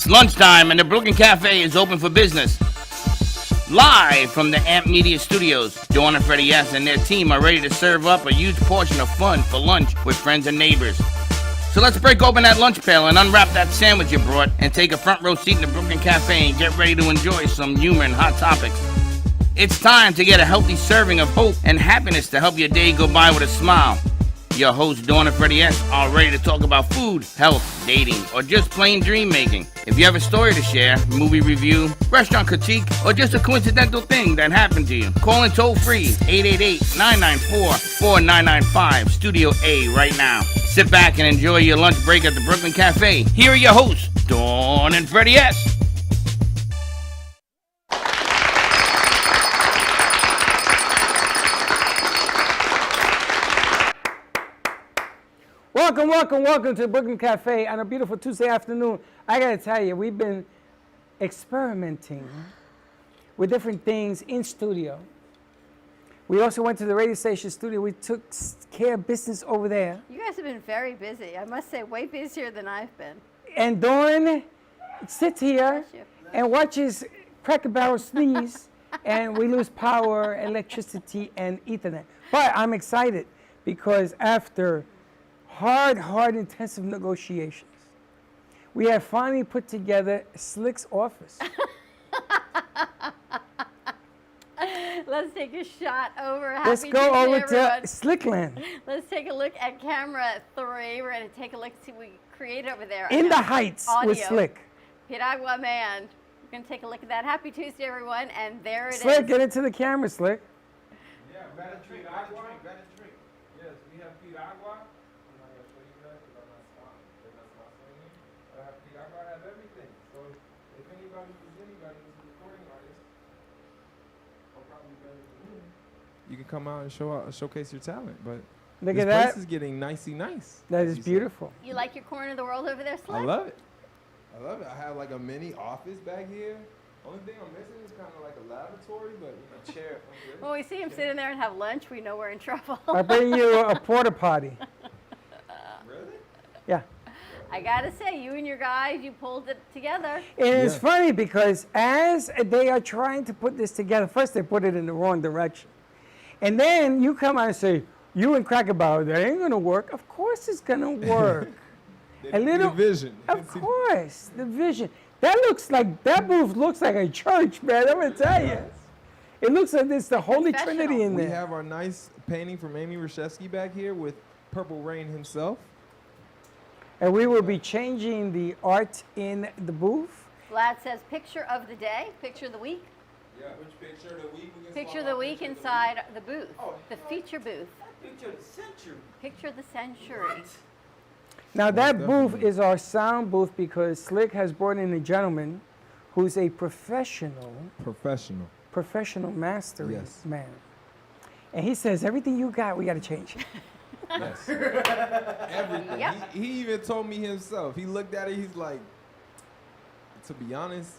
It's lunchtime and the Brooklyn Cafe is open for business. Live from the Amp Media Studios, Dawn and Freddie S. and their team are ready to serve up a huge portion of fun for lunch with friends and neighbors. So let's break open that lunch pail and unwrap that sandwich you brought and take a front row seat in the Brooklyn Cafe and get ready to enjoy some humor and hot topics. It's time to get a healthy serving of hope and happiness to help your day go by with a smile. Your hosts, Dawn and Freddie S., are ready to talk about food, health, dating, or just plain dream making. If you have a story to share, movie review, restaurant critique, or just a coincidental thing that happened to you, call in toll free 888-994-4995, Studio A right now. Sit back and enjoy your lunch break at the Brooklyn Cafe. Here are your hosts, Dawn and Freddie S. Welcome to the Brooklyn Cafe on a beautiful Tuesday afternoon. I gotta tell you, we've been experimenting with different things in studio. We also went to the radio station studio. We took care of business over there. You guys have been very busy. I must say, way busier than I've been. And Dawn sits here and watches Cracker Barrel sneeze, and we lose power, electricity, and Ethernet. But I'm excited because after hard, intensive negotiations, we have finally put together Slick's office. Let's take a shot over. Let's go over to Slickland. Let's take a look at camera 3. We're going to take a look and see what we created over there. In the Heights with Slick. Piragua Man. We're going to take a look at that. Happy Tuesday, everyone. And there it is. Slick, get into the camera, Slick. Yeah, better drink. Yes, we have Piragua. Piragua has everything. So if anybody is a recording artist, or probably better than me, you can come out and showcase your talent. But look this at that. place is getting nicey nice. That is beautiful. You like your corner of the world over there, Slick? I love it. I have like a mini office back here. Only thing I'm missing is kind of like a laboratory, but a chair. When we see him sitting there and have lunch, we know we're in trouble. I'll bring you a porta potty. Really? Yeah. I gotta say, you and your guys, you pulled it together. And it's funny because as they are trying to put this together, first they put it in the wrong direction. And then you come out and say, you and Cracker Barber, that ain't gonna work. Of course it's gonna work. A little vision. Of course, the vision. That booth looks like a church, man, I'm gonna tell you. It looks like it's the Holy Trinity in there. We have our nice painting from Amy Reshevsky back here with Purple Rain himself. And we will be changing the art in the booth. Vlad says picture of the day, picture of the week. Yeah, which picture of the week? Picture of the week inside the booth, the feature booth. Picture of the century. Picture of the century. Now that booth is our sound booth because Slick has brought in a gentleman who's a professional mastering man. And he says, everything you got, we got to change. Yes. Everything. Yep. He even told me himself. He looked at it, he's like, to be honest,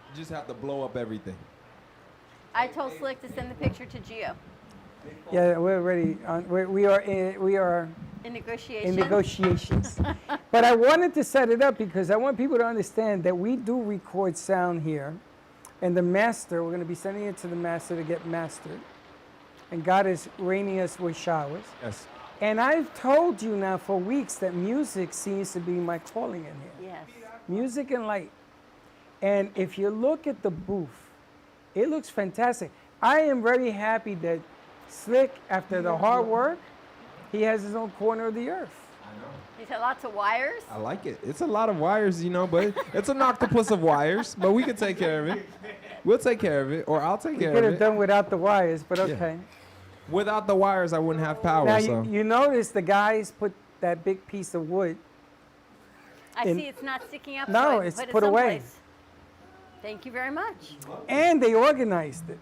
you just have to blow up everything. I told Slick to send the picture to Gio. Yeah, we're ready. We are In negotiations. in negotiations. But I wanted to set it up because I want people to understand that we do record sound here. And the master, we're going to be sending it to the master to get mastered. And God is raining us with showers. Yes. And I've told you now for weeks that music seems to be my calling in here. Yes. Music and light. And if you look at the booth, it looks fantastic. I am very happy that Slick, after the hard work, he has his own corner of the earth. I know. He's got lots of wires. I like it. It's a lot of wires, but it's an octopus of wires, but we can take care of it. We'll take care of it, or I'll take care of it. Could have done without the wires, but okay. Without the wires, I wouldn't have power. Now, so. you notice the guys put that big piece of wood. I see it's not sticking up. No, so I it's put it put away. someplace. Thank you very much. And they organized it.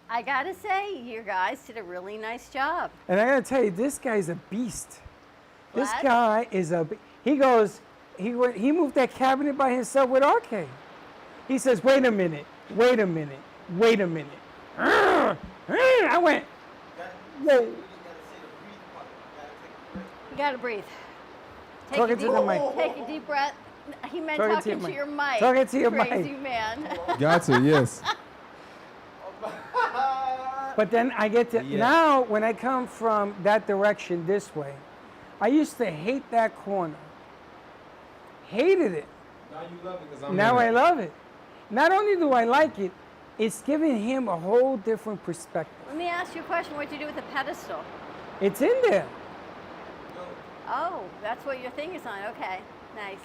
I gotta say, you guys did a really nice job. And I gotta tell you, this guy's a beast. This What? guy is he moved that cabinet by himself with RK. He says, wait a minute. I went, whoa. You gotta breathe. Talking to the mic. Take a deep breath. He meant Talking talking to to your your mic. Talking to your Crazy mic. man. Got to, yes. But then I get to, Yeah. now when I come from that direction this way, I used to hate that corner. Hated it. Now you love it because I'm Now in I it. love it. Not only do I like it, it's giving him a whole different perspective. Let me ask you a question. What'd you do with the pedestal? It's in there. Oh, that's what your thing is on. Okay, nice.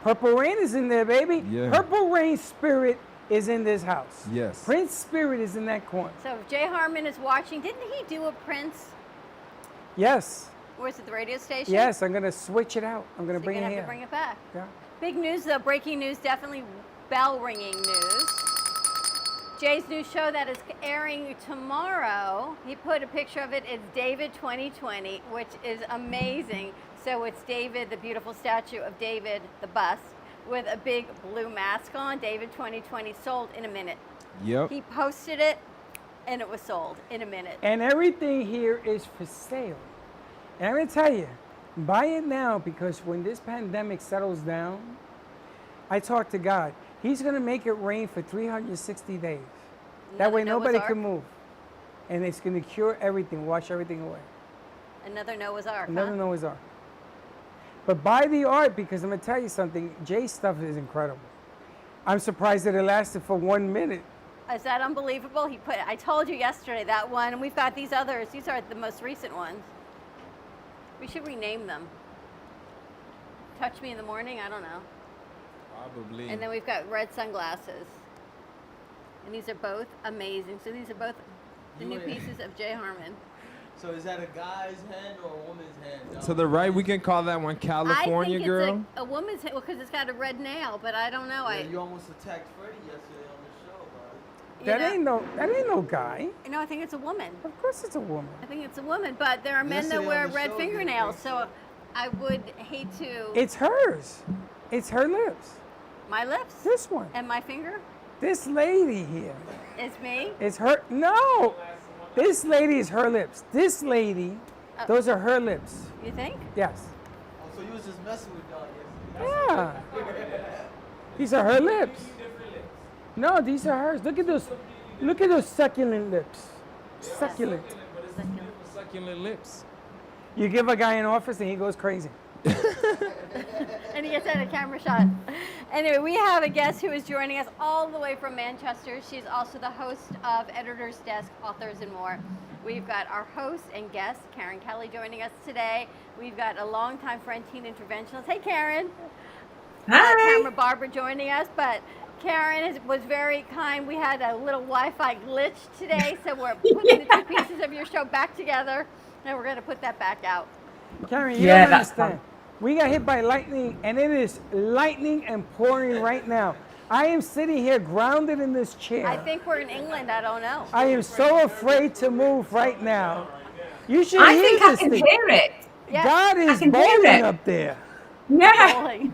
Purple Rain is in there, baby. Yeah. Purple Rain spirit is in this house. Yes. Prince spirit is in that corner. So if Jay Harmon is watching, didn't he do a Prince? Yes. Where's it, the radio station? Yes, I'm going to switch it out. I'm going to So bring you're it gonna here. have to bring it back. Yeah. Big news though, breaking news, definitely bell ringing news. Jay's new show that is airing tomorrow, he put a picture of it. It's David 2020, which is amazing. So it's David, the beautiful statue of David, the bust, with a big blue mask on. David 2020 sold in a minute. Yep. He posted it and it was sold in a minute. And everything here is for sale. And I'm going to tell you, buy it now because when this pandemic settles down, I talk to God. He's going to make it rain for 360 days. That Another way Noah's nobody Ark? can move. And it's going to cure everything, wash everything away. Another Noah's Ark, Another huh? Noah's Ark. But buy the art because I'm going to tell you something. Jay's stuff is incredible. I'm surprised that it lasted for 1 minute. Is that unbelievable? I told you yesterday that one, and we've got these others. These are the most recent ones. We should rename them. Touch Me in the Morning, I don't know. Probably. And then we've got red sunglasses. And these are both amazing. So these are both the new pieces of Jay Harmon. So is that a guy's hand or a woman's hand? To the right, we can call that one California I think girl. it's a woman's hand, because it's got a red nail, but I don't know. Yeah, you almost attacked Freddie yesterday on the show, bro. That ain't no guy. No, I think it's a woman. Of course it's a woman. I think it's a woman, but there are men Yesterday that on wear the red show, fingernails, so I would hate to. It's hers. It's her lips. My lips This one. and my finger This lady here. is me. It's her. No. This lady is her lips. This lady, those are her lips. You think? Yes. Oh, so you was just messing with dog yesterday. Yeah. These are her lips. No, these are hers. Look at those. Look at those succulent lips. Succulent. Succulent lips. You give a guy an office and he goes crazy. And he gets out a camera shot. Anyway, we have a guest who is joining us all the way from Manchester. She's also the host of Editor's Desk, Authors and More. We've got our host and guest, Karen Kelly, joining us today. We've got a longtime friend, Teen Interventionist. Hey, Karen. Hi. Tamrah Barber joining us, but Karen was very kind. We had a little Wi-Fi glitch today, so we're putting the two pieces of your show back together, and we're going to put that back out. Karen, you Yeah, don't that's understand. We got hit by lightning, and it is lightning and pouring right now. I am sitting here grounded in this chair. I think we're in England. I don't know. I am so afraid to move right now. You should I hear think I this can thing. hear it. Yes. God is can hear bowling it. up there. Yeah. Bowling.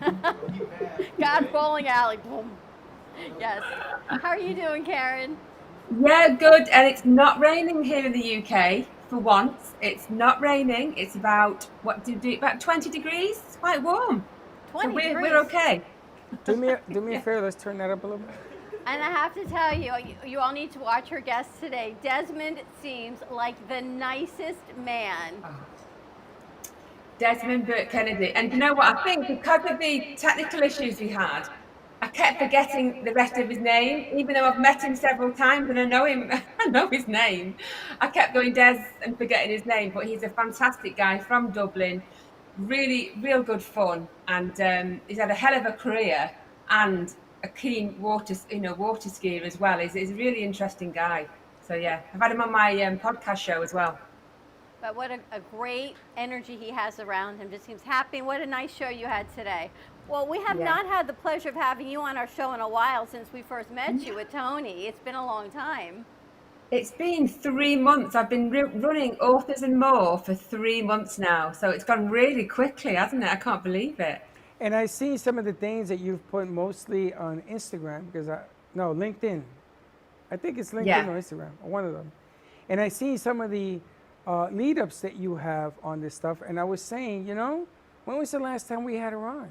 God bowling alley. Boom. Yes. How are you doing, Karen? Yeah, good. And it's not raining here in the UK for once. It's not raining. It's about, about 20 degrees? It's quite warm. 20 so we're degrees. okay. Do me a favor. Let's turn that up a little bit. And I have to tell you, you all need to watch her guest today. Desmond seems like the nicest man. Desmond Burke Kennedy. And you know what? I think because of the technical issues we had, I kept forgetting the rest of his name, even though I've met him several times and I know him, I know his name. I kept going Des and forgetting his name, but he's a fantastic guy from Dublin, really, real good fun, and he's had a hell of a career and a keen water skier as well. He's a really interesting guy. So yeah, I've had him on my podcast show as well. But what a great energy he has around him. Just seems happy. What a nice show you had today. Well, we have not had the pleasure of having you on our show in a while since we first met you with Tony. It's been a long time. It's been 3 months. I've been running Authors and More for 3 months now. So it's gone really quickly, hasn't it? I can't believe it. And I see some of the things that you've put mostly on Instagram LinkedIn. I think it's LinkedIn or Instagram, or one of them. And I see some of the lead-ups that you have on this stuff. And I was saying, when was the last time we had her on?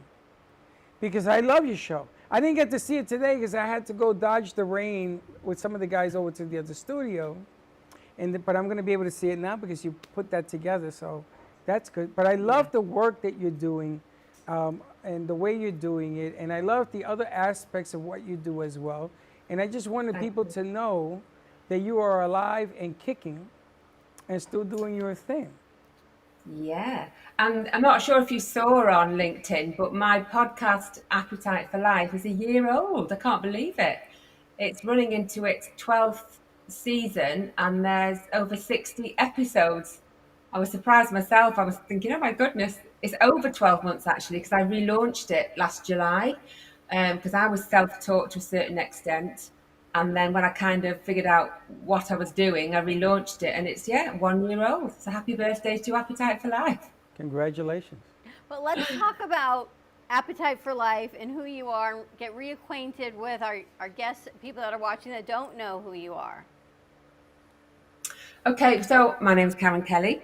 because I love your show. I didn't get to see it today because I had to go dodge the rain with some of the guys over to the other studio. But I'm going to be able to see it now because you put that together, so that's good. But I love the work that you're doing and the way you're doing it, and I love the other aspects of what you do as well. And I just wanted people to know that you are alive and kicking and still doing your thing. Yeah. And I'm not sure if you saw on LinkedIn, but my podcast, Appetite for Life, is a year old. I can't believe it. It's running into its 12th season and there's over 60 episodes. I was surprised myself. I was thinking, oh my goodness, it's over 12 months actually, because I relaunched it last July because I was self-taught to a certain extent. And then when I kind of figured out what I was doing, I relaunched it and it's, 1 year old. So happy birthday to Appetite for Life. Congratulations. But let's talk about Appetite for Life and who you are, and get reacquainted with our guests, people that are watching that don't know who you are. Okay, so my name is Karen Kelly.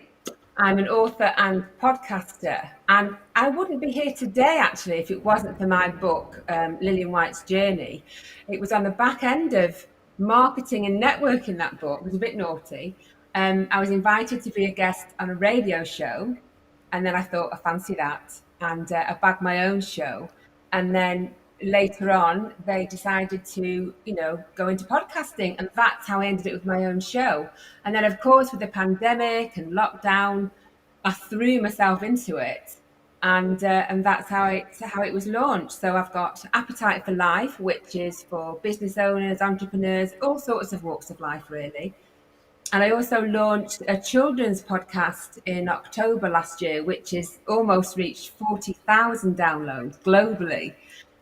I'm an author and podcaster, and I wouldn't be here today actually if it wasn't for my book, Lillian White's Journey. It was on the back end of marketing and networking that book. It was a bit naughty. I was invited to be a guest on a radio show, and then I thought I fancy that, and I bagged my own show. And then later on, they decided to, go into podcasting, and that's how I ended up with my own show. And then, of course, with the pandemic and lockdown, I threw myself into it, and that's how it was launched. So I've got Appetite for Life, which is for business owners, entrepreneurs, all sorts of walks of life, really. And I also launched a children's podcast in October last year, which has almost reached 40,000 downloads globally.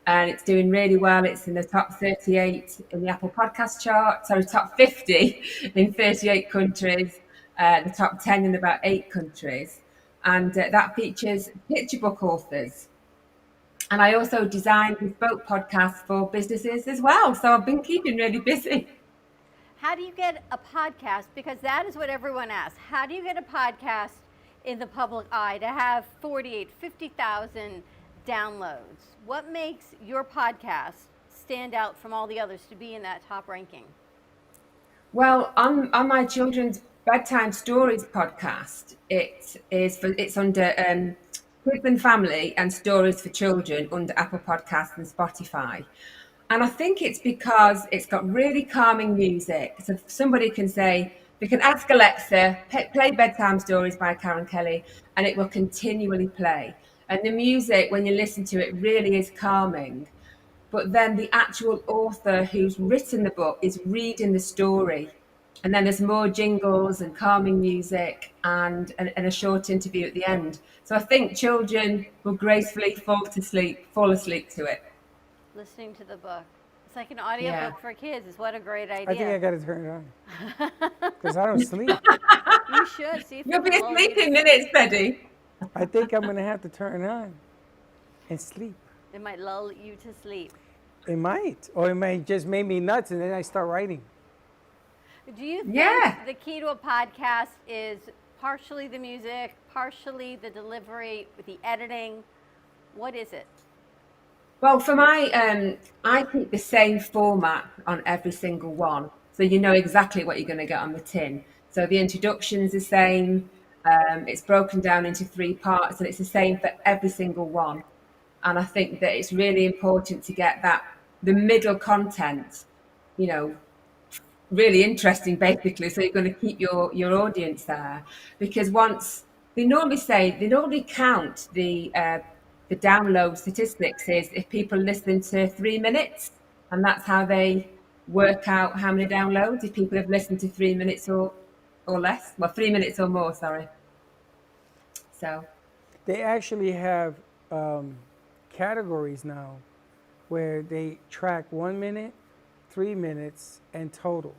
And it's doing really well. It's in the top 38 in the Apple Podcast chart, so top 50 in 38 countries, the top 10 in about 8 countries. And that features picture book authors. And I also designed bespoke podcasts for businesses as well. So I've been keeping really busy. How do you get a podcast? Because that is what everyone asks. How do you get a podcast in the public eye to have 48, 50,000 downloads? What makes your podcast stand out from all the others to be in that top ranking? Well, on my children's bedtime stories podcast, it's under Kids and Family and Stories for Children under Apple Podcasts and Spotify. And I think it's because it's got really calming music. So somebody can say, we can ask Alexa, play Bedtime Stories by Karen Kelly, and it will continually play. And the music, when you listen to it, really is calming. But then the actual author who's written the book is reading the story. And then there's more jingles and calming music and a short interview at the end. So I think children will gracefully fall asleep to it. Listening to the book. It's like an audiobook for kids. Is what a great idea. I think I got to turn it on because I don't sleep. You should. See if You'll be asleep in minutes, Betty. I think I'm going to have to turn it on and sleep. It might lull you to sleep. It might. Or it might just make me nuts and then I start writing. Do you think the key to a podcast is partially the music, partially the delivery, the editing? What is it? Well, for my, I keep the same format on every single one. So you know exactly what you're going to get on the tin. So the introduction's the same. It's broken down into 3 parts and it's the same for every single one. And I think that it's really important to get the middle content, really interesting basically. So you're going to keep your audience there, because once they normally count the download statistics is if people listen to 3 minutes, and that's how they work out how many downloads, if people have listened to 3 minutes or less, 3 minutes or more, sorry. So they actually have categories now where they track 1 minute, 3 minutes, and total.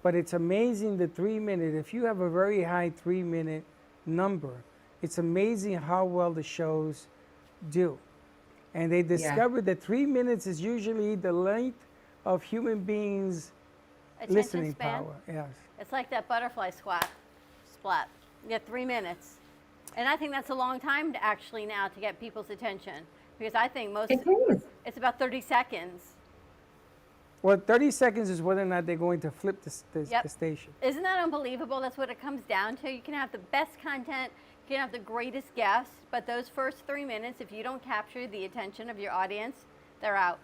But it's amazing the 3 minute, if you have a very high 3 minute number, it's amazing how well the shows do. And they discovered that 3 minutes is usually the length of human beings' listening power. Yes. It's like that butterfly splat. You get 3 minutes. And I think that's a long time to actually now to get people's attention. Because I think It is. it's about 30 seconds. Well, 30 seconds is whether or not they're going to flip the Yep. station. Isn't that unbelievable? That's what it comes down to. You can have the best content, you can have the greatest guests, but those first 3 minutes, if you don't capture the attention of your audience, they're out.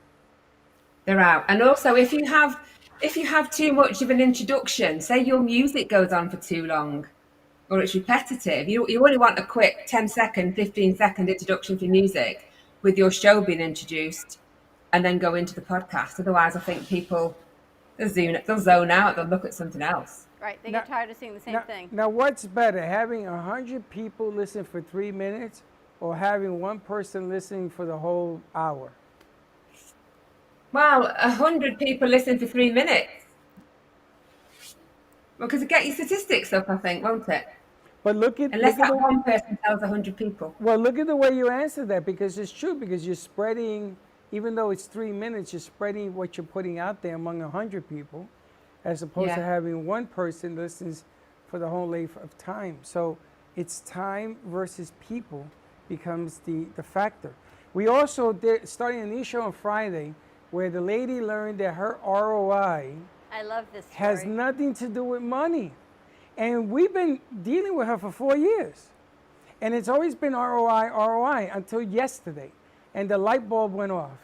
They're out. And also, if you have too much of an introduction, say your music goes on for too long, or it's repetitive, you only want a quick 10-second, 15-second introduction for music with your show being introduced, and then go into the podcast. Otherwise, I think people they'll zone out, they'll look at something else. Right, they get tired of seeing the same thing. Now, what's better, having 100 people listen for 3 minutes or having one person listening for the whole hour? Well, 100 people listen for 3 minutes. Well, because it get your statistics up, I think, won't it? But look at Unless that one person tells 100 people. Well, look at the way you answer that, because it's true, because you're spreading, even though it's 3 minutes, you're spreading what you're putting out there among 100 people, as opposed to having one person listens for the whole length of time. So it's time versus people becomes the factor. We also did, starting a new show on Friday, where the lady learned that her ROI I love this story. has nothing to do with money. And we've been dealing with her for 4 years. And it's always been ROI, ROI until yesterday. And the light bulb went off.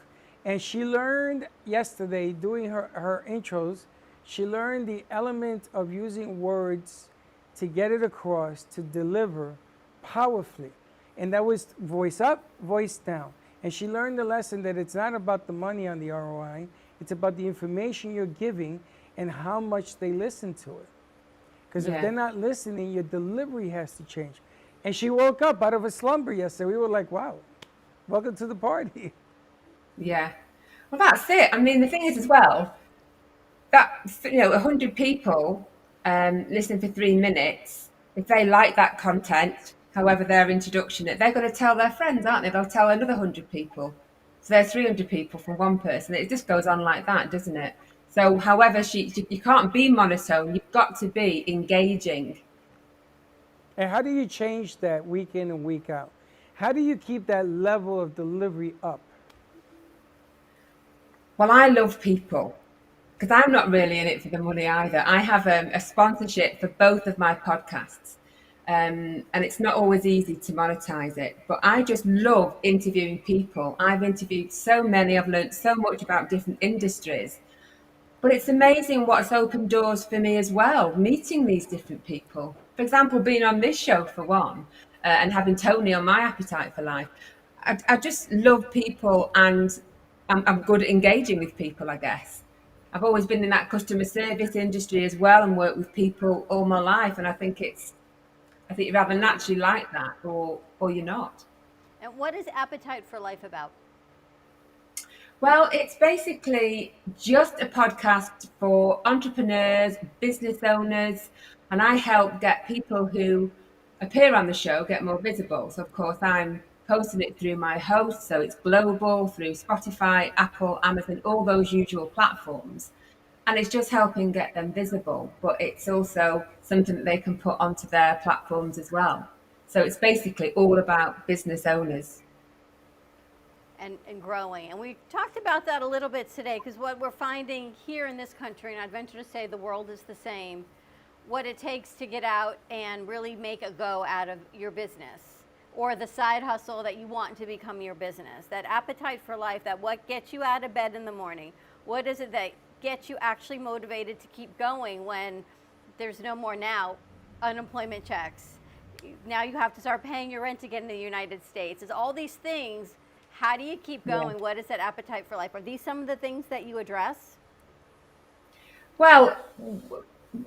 And she learned yesterday, doing her intros, she learned the element of using words to get it across, to deliver powerfully. And that was voice up, voice down. And she learned the lesson that it's not about the money on the ROI, it's about the information you're giving and how much they listen to it. Because if they're not listening, your delivery has to change. And she woke up out of a slumber yesterday. We were like, wow, welcome to the party. Yeah. Well, that's it. I mean, the thing is as well, that, 100 people listen for 3 minutes, if they like that content, however their introduction, they're going to tell their friends, aren't they? They'll tell another 100 people. So there's 300 people from one person. It just goes on like that, doesn't it? So however, you can't be monotone. You've got to be engaging. And how do you change that week in and week out? How do you keep that level of delivery up? Well, I love people because I'm not really in it for the money either. I have a sponsorship for both of my podcasts. And it's not always easy to monetize it, but I just love interviewing people. I've interviewed so many, I've learned so much about different industries. But it's amazing what's opened doors for me as well, meeting these different people. For example, being on this show for one, and having Tony on My Appetite for Life. I just love people, and I'm good at engaging with people, I guess. I've always been in that customer service industry as well and worked with people all my life. And I think you're either naturally like that or you're not. And what is Appetite for Life about? Well, it's basically just a podcast for entrepreneurs, business owners, and I help get people who appear on the show get more visible. So, of course, I'm posting it through my host, so it's global, through Spotify, Apple, Amazon, all those usual platforms. And it's just helping get them visible, but it's also something that they can put onto their platforms as well. So it's basically all about business owners. And growing. And we talked about that a little bit today, because what we're finding here in this country, and I'd venture to say the world is the same, what it takes to get out and really make a go out of your business or the side hustle that you want to become your business. That appetite for life, that what gets you out of bed in the morning, what is it that gets you actually motivated to keep going when there's no more now unemployment checks. Now you have to start paying your rent to get in the United States. It's all these things. How do you keep going? What is that appetite for life? Are these some of the things that you address? Well,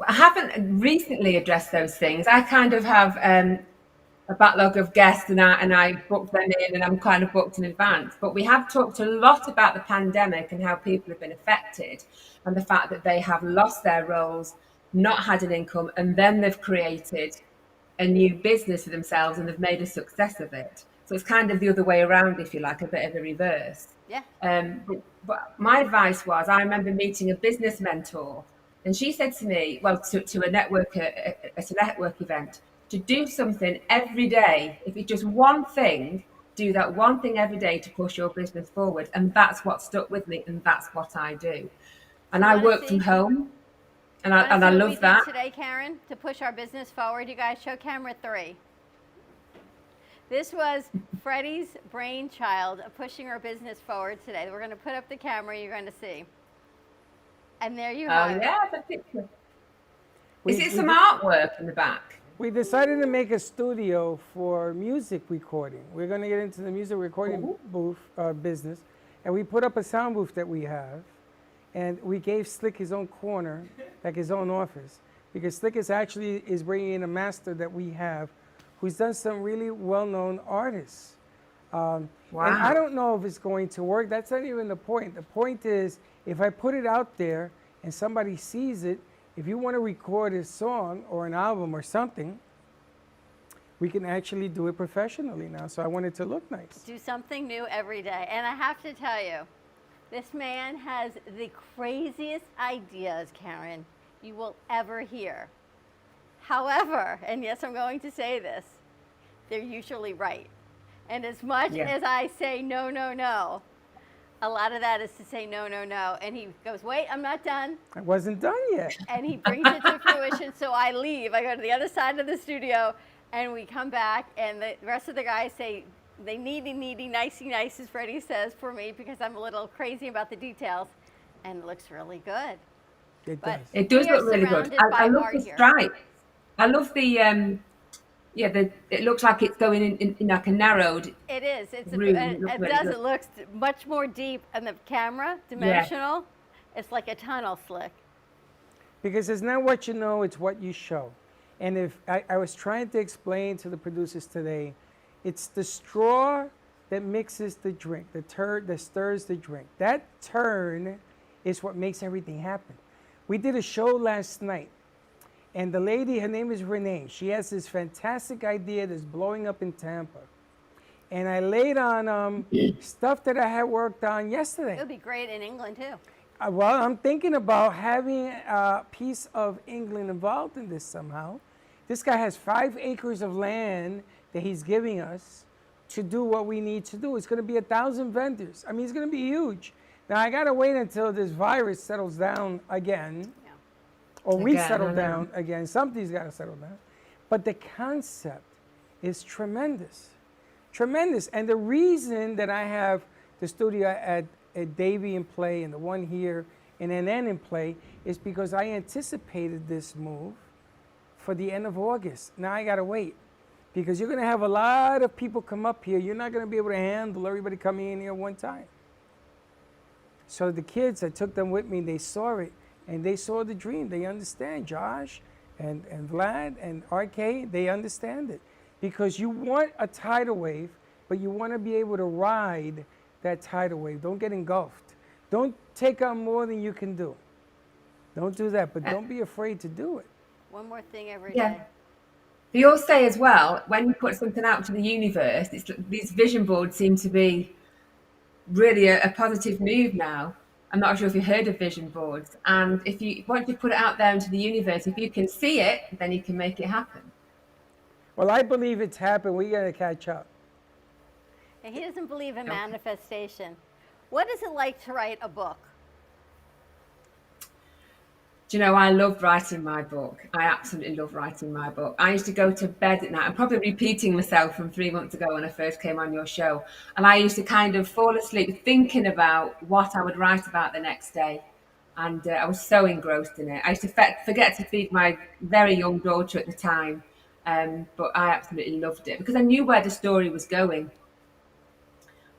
I haven't recently addressed those things. I kind of have a backlog of guests and I book them in and I'm kind of booked in advance. But we have talked a lot about the pandemic and how people have been affected and the fact that they have lost their roles, not had an income, and then they've created a new business for themselves and they've made a success of it. So it's kind of the other way around, if you like, a bit of a reverse. Yeah. But my advice was, I remember meeting a business mentor, and she said to me, well, to a network event, to do something every day, if it's just one thing do that one thing every day to push your business forward. And that's what stuck with me, and that's what I do. And I work from home, and I what love we that. did today, Karen, to push our business forward. You guys, show camera 3. This was Freddie's brainchild of pushing our business forward today. We're going to put up the camera. You're going to see. And there you have it. Yeah, the picture. Is it some artwork in the back? We decided to make a studio for music recording. We're going to get into the music recording booth business, and we put up a sound booth that we have, and we gave Slick his own corner, like his own office, because Slick is bringing in a master that we have, who's done some really well-known artists. Wow. And I don't know if it's going to work. That's not even the point. The point is, if I put it out there and somebody sees it, if you want to record a song or an album or something, we can actually do it professionally now. So I want it to look nice. Do something new every day. And I have to tell you, this man has the craziest ideas, Karen, you will ever hear. However, and yes, I'm going to say this, they're usually right. And as much as I say no, no, no, a lot of that is to say no, no, no. And he goes, wait, I'm not done. I wasn't done yet. And he brings it to fruition. So I leave. I go to the other side of the studio, and we come back, and the rest of the guys say, they needy, nicey, nice, as Freddie says, for me, because I'm a little crazy about the details. And it looks really good. It does. It does look really good. I love the stripes. I love the it looks like it's going in like a narrowed. It is. Room. It looks much more deep on the camera, dimensional. Yeah. It's like a tunnel, Slick. Because it's not what you know, it's what you show. And if I was trying to explain to the producers today, it's the straw that mixes the drink, the turd that stirs the drink. That turn is what makes everything happen. We did a show last night. And the lady, her name is Renee. She has this fantastic idea that's blowing up in Tampa. And I laid on stuff that I had worked on yesterday. It would be great in England, too. Well, I'm thinking about having a piece of England involved in this somehow. This guy has 5 acres of land that he's giving us to do what we need to do. It's going to be 1,000 vendors. I mean, it's going to be huge. Now, I got to wait until this virus settles down again. Or we settle down again. Something's got to settle down. But the concept is tremendous. Tremendous. And the reason that I have the studio at Davie in play and the one here in NN in play is because I anticipated this move for the end of August. Now I got to wait because you're going to have a lot of people come up here. You're not going to be able to handle everybody coming in here one time. So the kids, I took them with me, and they saw it. And they saw the dream. They understand. Josh and Vlad and RK, they understand it. Because you want a tidal wave, but you want to be able to ride that tidal wave. Don't get engulfed. Don't take on more than you can do. Don't do that, but don't be afraid to do it. One more thing every day. They all say as well, when you put something out to the universe, these vision boards seem to be really a positive move now. I'm not sure if you've heard of vision boards. And once you put it out there into the universe, if you can see it, then you can make it happen. Well, I believe it's happened. We got to catch up. And he doesn't believe in manifestation. What is it like to write a book? Do you know, I love writing my book. I absolutely love writing my book. I used to go to bed at night. I'm probably repeating myself from 3 months ago when I first came on your show. And I used to kind of fall asleep thinking about what I would write about the next day. And I was so engrossed in it. I used to forget to feed my very young daughter at the time. But I absolutely loved it because I knew where the story was going.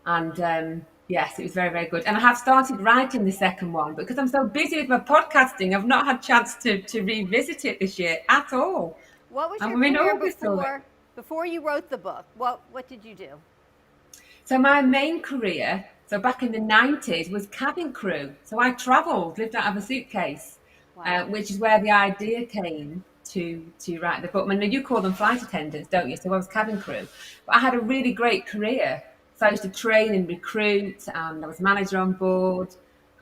And yes, it was very, very good. And I have started writing the second one because I'm so busy with my podcasting. I've not had a chance to revisit it this year at all. What was your career before you wrote the book? What did you do? So my main career, so back in the 90s, was cabin crew. So I travelled, lived out of a suitcase, which is where the idea came to write the book. I mean, you call them flight attendants, don't you? So I was cabin crew. But I had a really great career. So I used to train and recruit, and I was manager on board.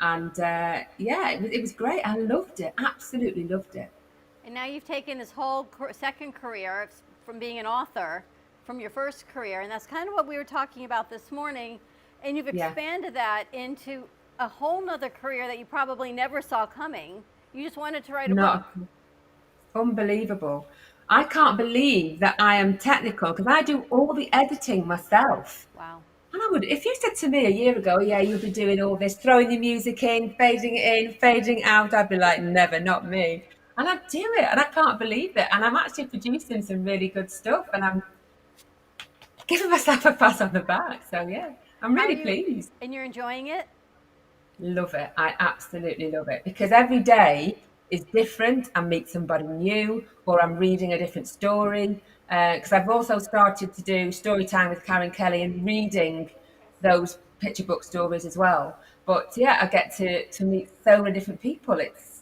And it was great. I loved it, absolutely loved it. And now you've taken this whole second career from being an author from your first career, and that's kind of what we were talking about this morning, and you've expanded that into a whole nother career that you probably never saw coming. You just wanted to write a book. Unbelievable. I can't believe that I am technical because I do all the editing myself. Wow. And I would, if you said to me a year ago, yeah, you'll be doing all this, throwing the music in, fading it out, I'd be like, never, not me. And I do it, and I can't believe it. And I'm actually producing some really good stuff, and I'm giving myself a pat on the back. So yeah, I'm really pleased. And you're enjoying it? Love it. I absolutely love it because every day is different. I meet somebody new, or I'm reading a different story. Because I've also started to do story time with Karen Kelly and reading those picture book stories as well. But yeah, I get to meet so many different people.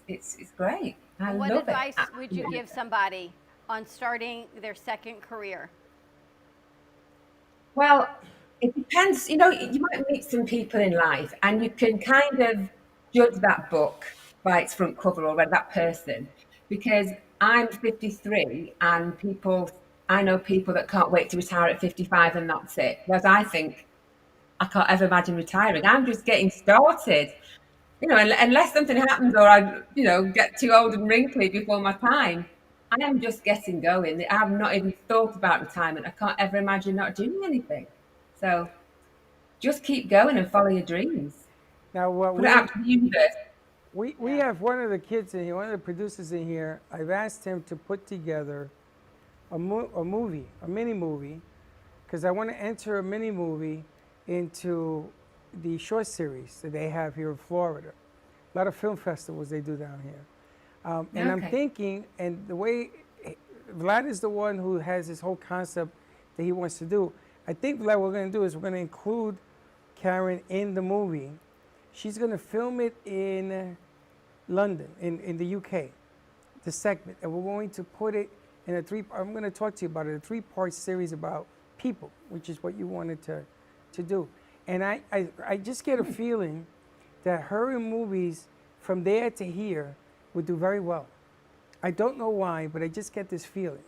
It's great. I love it. What advice would you give somebody on starting their second career? Well, it depends. You know, you might meet some people in life and you can kind of judge that book by its front cover or by that person. Because I'm 53 and I know people that can't wait to retire at 55 and that's it. Whereas I think I can't ever imagine retiring. I'm just getting started. You know, unless something happens or I, get too old and wrinkly before my time, I am just getting going. I have not even thought about retirement. I can't ever imagine not doing anything. So just keep going and follow your dreams. Now, Put it out to the universe. we have one of the kids in here, one of the producers in here. I've asked him to put together a mini movie, because I want to enter a mini movie into the short series that they have here in Florida. A lot of film festivals they do down here. And I'm thinking, and the way Vlad is the one who has this whole concept that he wants to do. I think Vlad, what we're going to do is we're going to include Karen in the movie. She's going to film it in London, in the UK, the segment, and we're going to put it in I'm going to talk to you about it, a 3-part series about people, which is what you wanted to do. And I just get a feeling that her in movies from there to here would do very well. I don't know why, but I just get this feeling.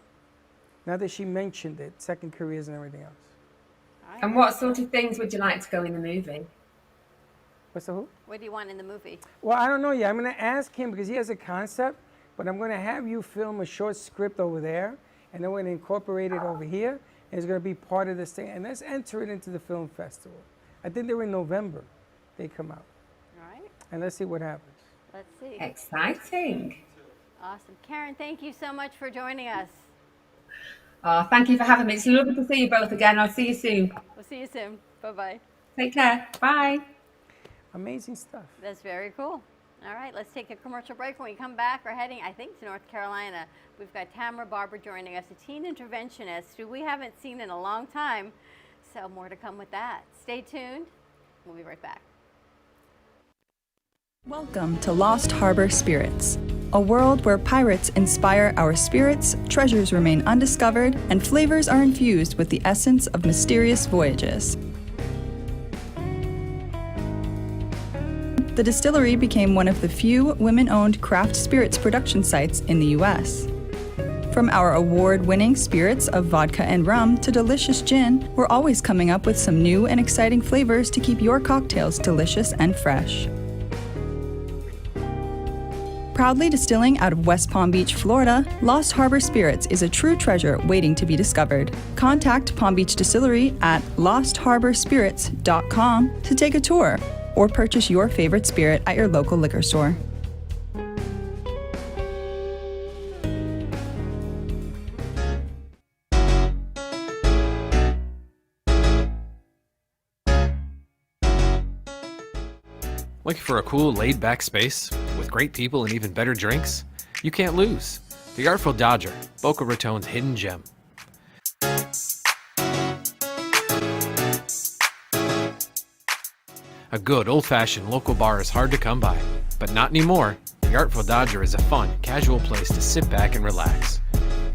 Now that she mentioned it, second careers and everything else. And what sort of things would you like to go in the movie? What's the who? What do you want in the movie? Well, I don't know yet. I'm going to ask him because he has a concept, but I'm going to have you film a short script over there, and then we're going to incorporate it over here, and it's going to be part of this thing. And let's enter it into the film festival. I think they're in November. They come out. All right. And let's see what happens. Let's see. Exciting. Awesome. Karen, thank you so much for joining us. Thank you for having me. It's lovely to see you both again. I'll see you soon. We'll see you soon. Bye-bye. Take care. Bye. Amazing stuff. That's very cool. All right, let's take a commercial break. When we come back, we're heading, I think, to North Carolina. We've got Tamrah Barber joining us, a teen interventionist who we haven't seen in a long time. So more to come with that. Stay tuned. We'll be right back. Welcome to Lost Harbor Spirits, a world where pirates inspire our spirits, treasures remain undiscovered, and flavors are infused with the essence of mysterious voyages. The distillery became one of the few women-owned craft spirits production sites in the U.S. From our award-winning spirits of vodka and rum to delicious gin, we're always coming up with some new and exciting flavors to keep your cocktails delicious and fresh. Proudly distilling out of West Palm Beach, Florida, Lost Harbor Spirits is a true treasure waiting to be discovered. Contact Palm Beach Distillery at lostharborspirits.com to take a tour or purchase your favorite spirit at your local liquor store. Looking for a cool, laid-back space with great people and even better drinks? You can't lose. The Artful Dodger, Boca Raton's hidden gem. A good, old-fashioned local bar is hard to come by, but not anymore. The Artful Dodger is a fun, casual place to sit back and relax.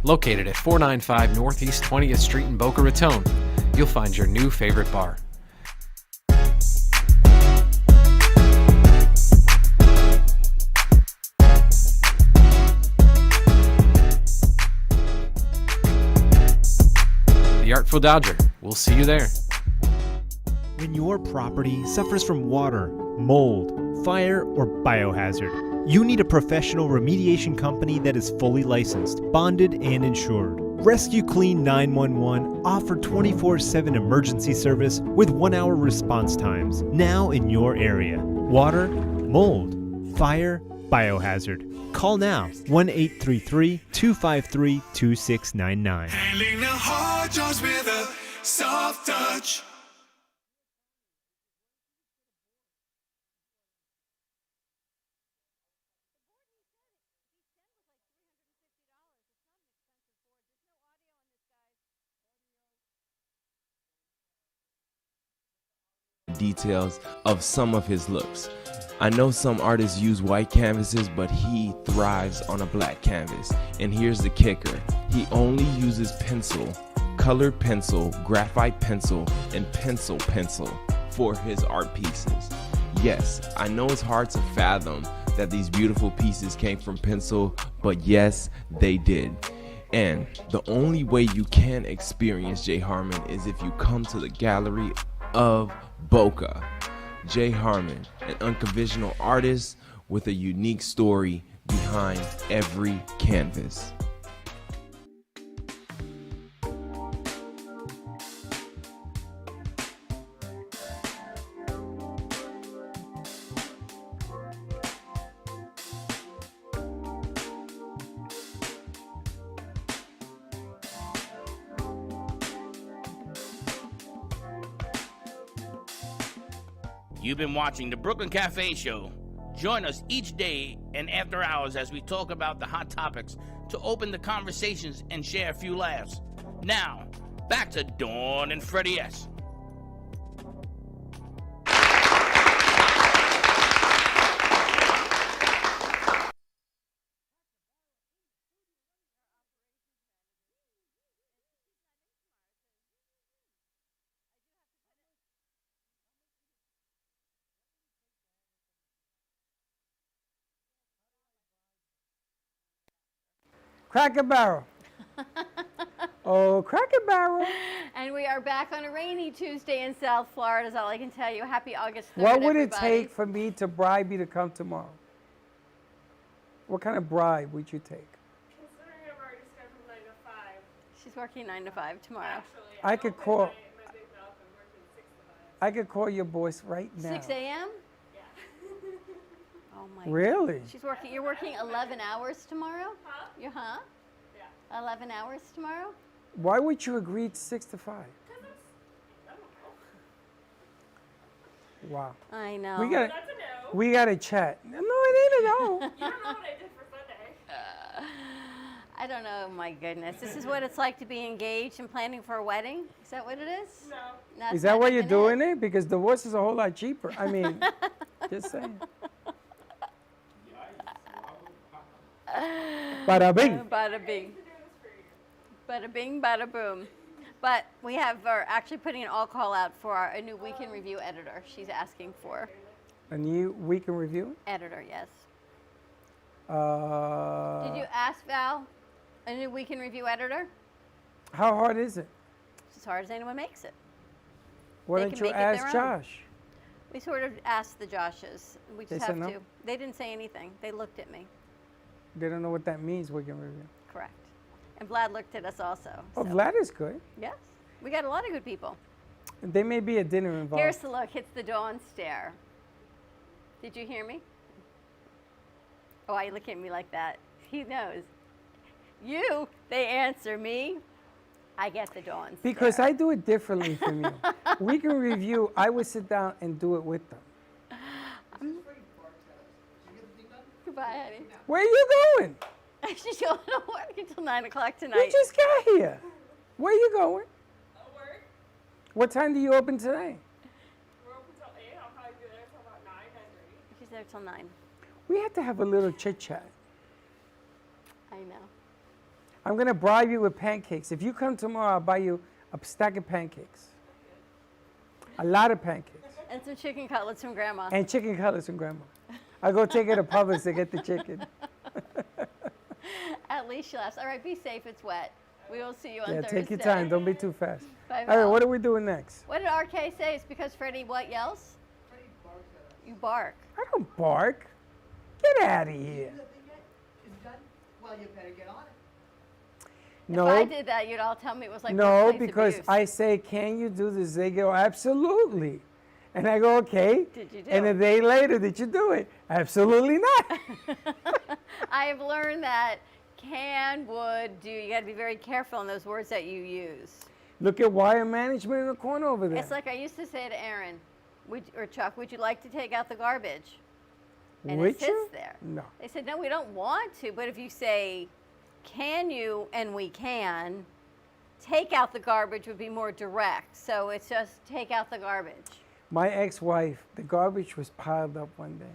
Located at 495 Northeast 20th Street in Boca Raton, you'll find your new favorite bar. The Artful Dodger. We'll see you there. When your property suffers from water, mold, fire, or biohazard, you need a professional remediation company that is fully licensed, bonded, and insured. Rescue Clean 911 offer 24/7 emergency service with 1-hour response times now in your area. Water, mold, fire, biohazard. Call now 1-833-253-2699. Handling the hard jobs with a soft touch. Details of some of his looks. I know some artists use white canvases, but he thrives on a black canvas. And here's the kicker. He only uses pencil, colored pencil, graphite pencil, and pencil for his art pieces. Yes, I know it's hard to fathom that these beautiful pieces came from pencil, but yes, they did. And the only way you can experience Jay Harmon is if you come to the gallery of Boca. Jay Harmon, an unconventional artist with a unique story behind every canvas. You've been watching the Brooklyn Cafe Show. Join us each day and after hours as we talk about the hot topics to open the conversations and share a few laughs. Now, back to Dawn and Freddie S. Cracker Barrel. Oh, Cracker Barrel. And we are back on a rainy Tuesday in South Florida, is all I can tell you. Happy August 3rd, What would it everybody. take for me to bribe you to come tomorrow? What kind of bribe would you take? Considering I've already scheduled 9 to 5. She's working 9 to 5 tomorrow. Actually, I I'm could open call. my big mouth and working 6 to 5. I could call your boss right now. 6 a.m.? Yeah. Oh my Really? She's working. You're working 11 hours tomorrow? Huh? Huh? Yeah. 11 hours tomorrow? Why would you agree to 6 to 5? Because it's, I don't know. Wow. I know. We got. That's a no. We got to chat. No, it ain't a no. You don't know what I did for Sunday. I don't know. My goodness. This is what it's like to be engaged and planning for a wedding? Is that what it is? No. That's Is that not why you're even doing it? Because divorce is a whole lot cheaper. I mean, just saying. Bada bing. Bada bing. Bada bing, bada boom. But we have, are actually putting an all call out for a new weekend review editor. She's asking for. A new week in review? Editor, yes. Uh, Did you ask Val? A new weekend review editor? How hard is it? It's as hard as anyone makes it. Why They don't can you make it their ask own. Josh? We sort of asked the Joshes. We They just said have no? to. They didn't say anything. They looked at me. They don't know what that means, weekend review. Correct. And Vlad looked at us also. Oh, so- Vlad is good. Yes. We got a lot of good people. There may be a dinner involved. Here's the look. It's the dawn stare. Did you hear me? Oh, why you look at me like that? He knows. You, they answer me. I get the dawn stare. Because I do it differently from you. Weekend review, I would sit down and do it with them. Goodbye, honey. Where are you going? She's going to work until 9 o'clock You tonight. just got here. Where are you going? Work. What time do you open today? We're open till 8. I'll probably be there till about 9, 9:30. She's there till 9. We have to have a little chit chat. I know. I'm going to bribe you with pancakes. If you come tomorrow, I'll buy you a stack of pancakes. A lot of pancakes. And some chicken cutlets from Grandma. And chicken cutlets from Grandma. I'll go take her to Publix to get the chicken. At least she laughs. All right, be safe. It's wet. We will see you on Yeah, Thursday. take your time. Don't be too fast. Bye, All right, Val. what are we doing next? What did RK say? It's because Freddie what yells? You bark. I don't bark. Get out of here. Well, you better get on it. No. If I did that, you'd all tell me it was like No, workplace because abuse. I say, can you do this? They go, absolutely. And I go, okay. Did you do And a it? day later, did you do it? Absolutely not. I have learned that can, would, do. You got to be very careful in those words that you use. Look at wire management in the corner over there. It's like I used to say to Aaron, or Chuck, would you like to take out the garbage? And Would it sits you? there. No. They said, no, we don't want to. But if you say, can you, and we can, take out the garbage would be more direct. So it's just take out the garbage. My ex-wife, the garbage was piled up one day.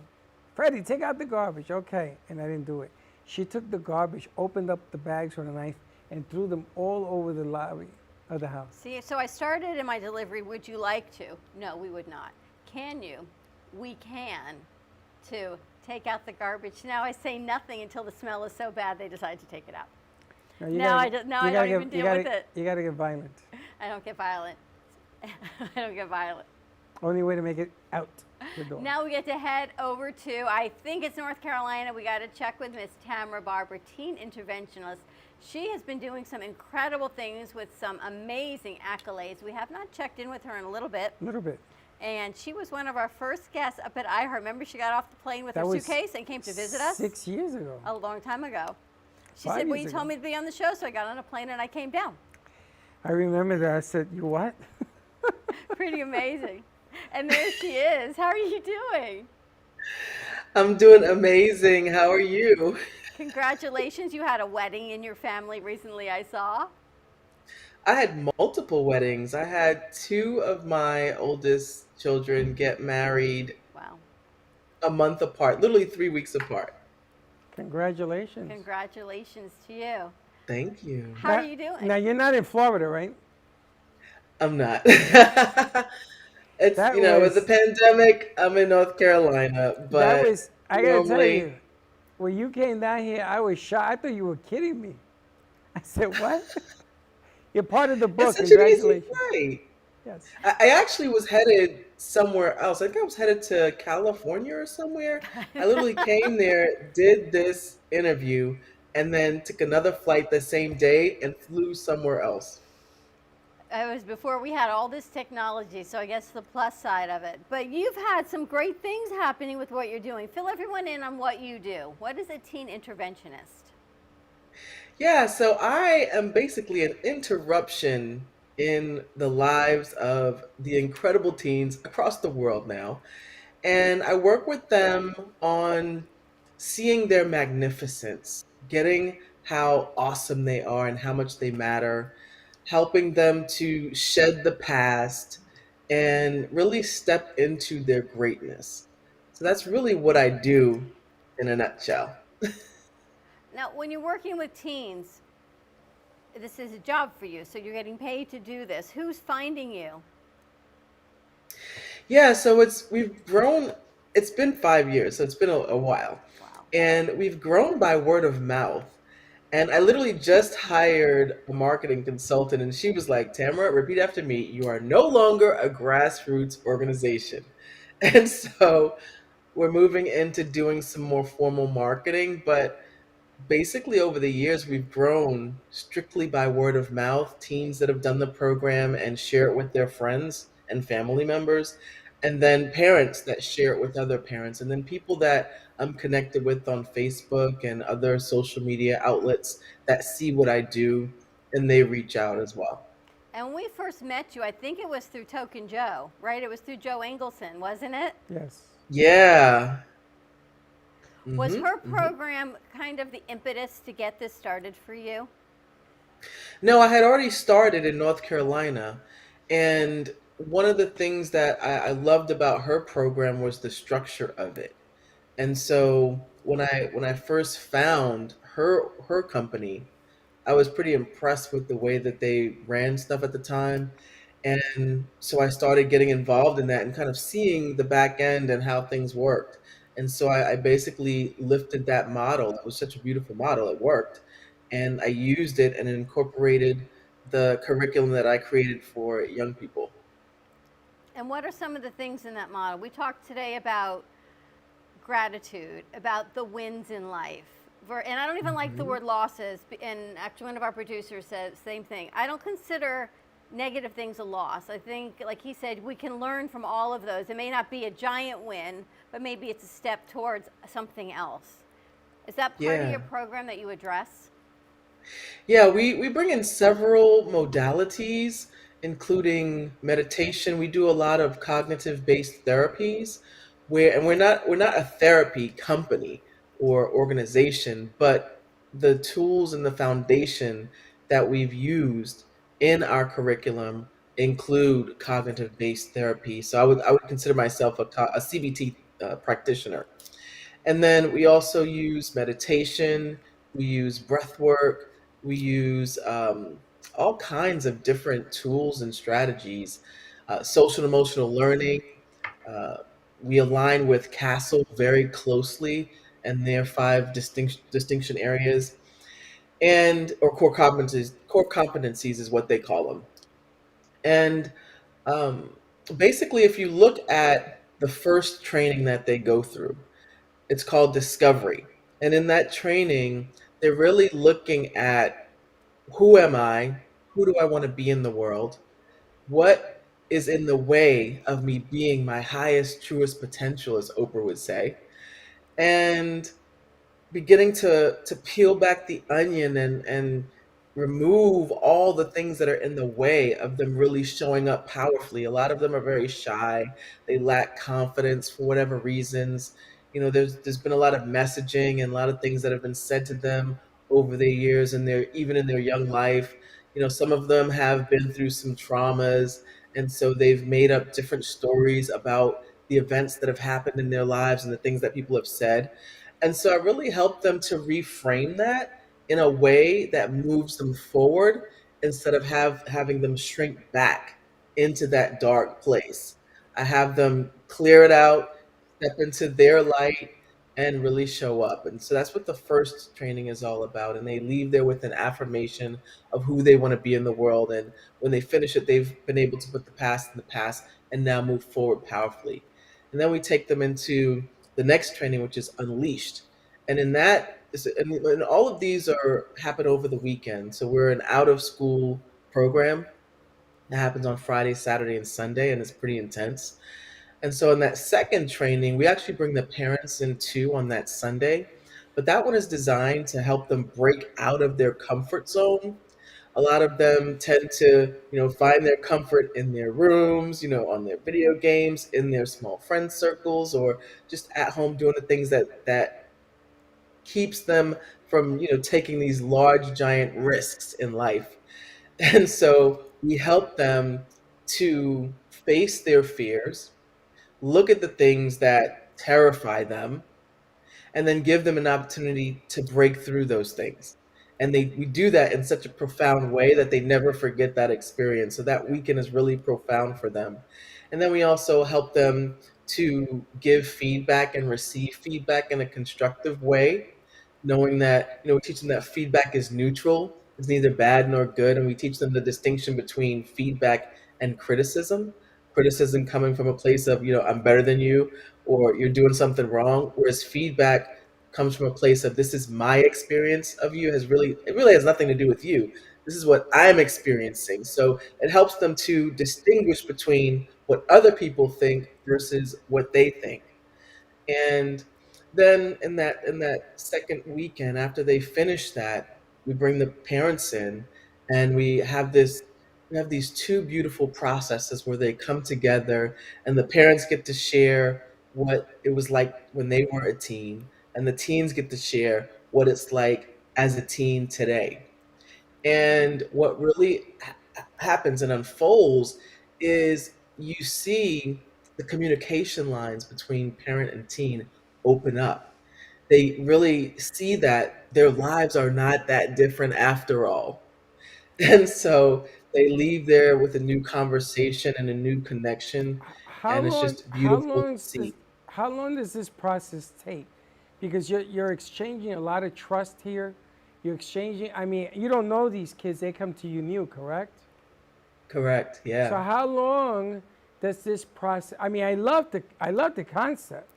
Freddie, take out the garbage. Okay. And I didn't do it. She took the garbage, opened up the bags with a knife, and threw them all over the lobby of the house. See, so I started in my delivery, would you like to? No, we would not. Can you? We can. To take out the garbage. Now I say nothing until the smell is so bad they decide to take it out. Now I don't even deal with it. You got to get violent. I don't get violent. I don't get violent. Only way to make it out the door. Now we get to head over to, I think it's North Carolina. We got to check with Miss Tamrah Barber, teen interventionist. She has been doing some incredible things with some amazing accolades. We have not checked in with her in a little bit. A little bit. And she was one of our first guests up at iHeart. Remember, she got off the plane with That her was suitcase and came to visit us? 6 years ago. A long time ago. She 5 said, well, years you told ago. me to be on the show, so I got on a plane and I came down. I remember that. I said, you what? Pretty amazing. And there she is. How are you doing? I'm doing amazing. How are you? Congratulations. You had a wedding in your family recently, I saw. I had multiple weddings. I had two of my oldest children get married Wow. a month apart, literally 3 weeks apart. Congratulations. Congratulations to you. Thank you. How are you doing? Now, you're not in Florida, right? I'm not. It's, That with the was- pandemic, I'm in North Carolina, but That was, I got to tell normally- you, when you came down here, I was shocked. I thought you were kidding me. I said, what? You're part of the book. It's such an easy Congratulations. flight. Yes. I actually was headed somewhere else. I think I was headed to California or somewhere. I literally came there, did this interview, and then took another flight the same day and flew somewhere else. It was before we had all this technology, so I guess the plus side of it. But you've had some great things happening with what you're doing. Fill everyone in on what you do. What is a teen interventionist? Yeah, so I am basically an interruption in the lives of the incredible teens across the world now. And I work with them on seeing their magnificence, getting how awesome they are and how much they matter, helping them to shed the past and really step into their greatness. So that's really what I do in a nutshell. Now, when you're working with teens, this is a job for you, so you're getting paid to do this. Who's finding you? Yeah, so we've grown. It's been 5 years, so it's been a while, and we've grown by word of mouth. And I literally just hired a marketing consultant, and she was like, "Tamrah, repeat after me. You are no longer a grassroots organization." And so we're moving into doing some more formal marketing, but basically over the years we've grown strictly by word of mouth, teens that have done the program and share it with their friends and family members, and then parents that share it with other parents, and then people that I'm connected with on Facebook and other social media outlets that see what I do and they reach out as well. And when we first met you, I think it was through Token Joe, right? It was through Joe Engelson, wasn't it? Yes. Yeah. Was Mhm, her mhm. program kind of the impetus to get this started for you? No, I had already started in North Carolina. And one of the things that I loved about her program was the structure of it. And so when I first found her company, I was pretty impressed with the way that they ran stuff at the time. And so I started getting involved in that and kind of seeing the back end and how things worked. And so I basically lifted that model. That was such a beautiful model. It worked. and I used it and incorporated the curriculum that I created for young people. And what are some of the things in that model? We talked today about gratitude, about the wins in life. And I don't even like the word losses. And actually, one of our producers said the same thing. I don't consider negative things a loss. I think, like he said, we can learn from all of those. It may not be a giant win, but maybe it's a step towards something else. Is that part of Yeah. your program that you address? Yeah, we bring in several modalities, including meditation. We do a lot of cognitive-based therapies and we're not a therapy company or organization, but the tools and the foundation that we've used in our curriculum include cognitive-based therapy. So I would consider myself a CBT practitioner. And then we also use meditation, we use breath work, we use all kinds of different tools and strategies, social and emotional learning. Uh, we align with CASTLE very closely and their five distinction areas, and or core competencies. Core competencies is what they call them. And um, basically, if you look at the first training that they go through, it's called Discovery. And in that training, they're really looking at who am I? Who do I want to be in the world? What is in the way of me being my highest, truest potential, as Oprah would say? And beginning to peel back the onion and remove all the things that are in the way of them really showing up powerfully. A lot of them are very shy. They lack confidence for whatever reasons. There's been a lot of messaging and a lot of things that have been said to them over the years and their even in their young life. Some of them have been through some traumas, and so they've made up different stories about the events that have happened in their lives and the things that people have said. And so I really help them to reframe that in a way that moves them forward instead of having them shrink back into that dark place. I have them clear it out, step into their light, and really show up. And so that's what the first training is all about. And they leave there with an affirmation of who they want to be in the world. And when they finish it, they've been able to put the past in the past and now move forward powerfully. And then we take them into the next training, which is Unleashed. And and all of these are happen over the weekend. So we're an out of school program that happens on Friday, Saturday, and Sunday, and it's pretty intense. And so in that second training, we actually bring the parents in too on that Sunday. But that one is designed to help them break out of their comfort zone. A lot of them tend to, find their comfort in their rooms, on their video games, in their small friend circles, or just at home doing the things that keeps them from, taking these large, giant risks in life. And so we help them to face their fears, look at the things that terrify them, and then give them an opportunity to break through those things. And we do that in such a profound way that they never forget that experience. So that weekend is really profound for them. And then we also help them to give feedback and receive feedback in a constructive way, knowing that, we teach them that feedback is neutral, it's neither bad nor good. And we teach them the distinction between feedback and criticism. Criticism coming from a place of, I'm better than you, or you're doing something wrong, whereas feedback comes from a place of, this is my experience of you, it really has nothing to do with you. This is what I'm experiencing. So it helps them to distinguish between what other people think versus what they think. And then in that second weekend, after they finish that, we bring the parents in, and we have these two beautiful processes where they come together, and the parents get to share what it was like when they were a teen, and the teens get to share what it's like as a teen today. And what really happens and unfolds is you see the communication lines between parent and teen open up. They really see that their lives are not that different after all. And so they leave there with a new conversation and a new connection, How and it's long? just How beautiful to long does see. how long does this process take? Because you're exchanging a lot of trust here, You're exchanging. I mean, you don't know these kids. They come to you new, correct? Correct. Yeah. So how long does this process? I mean, I love the concept,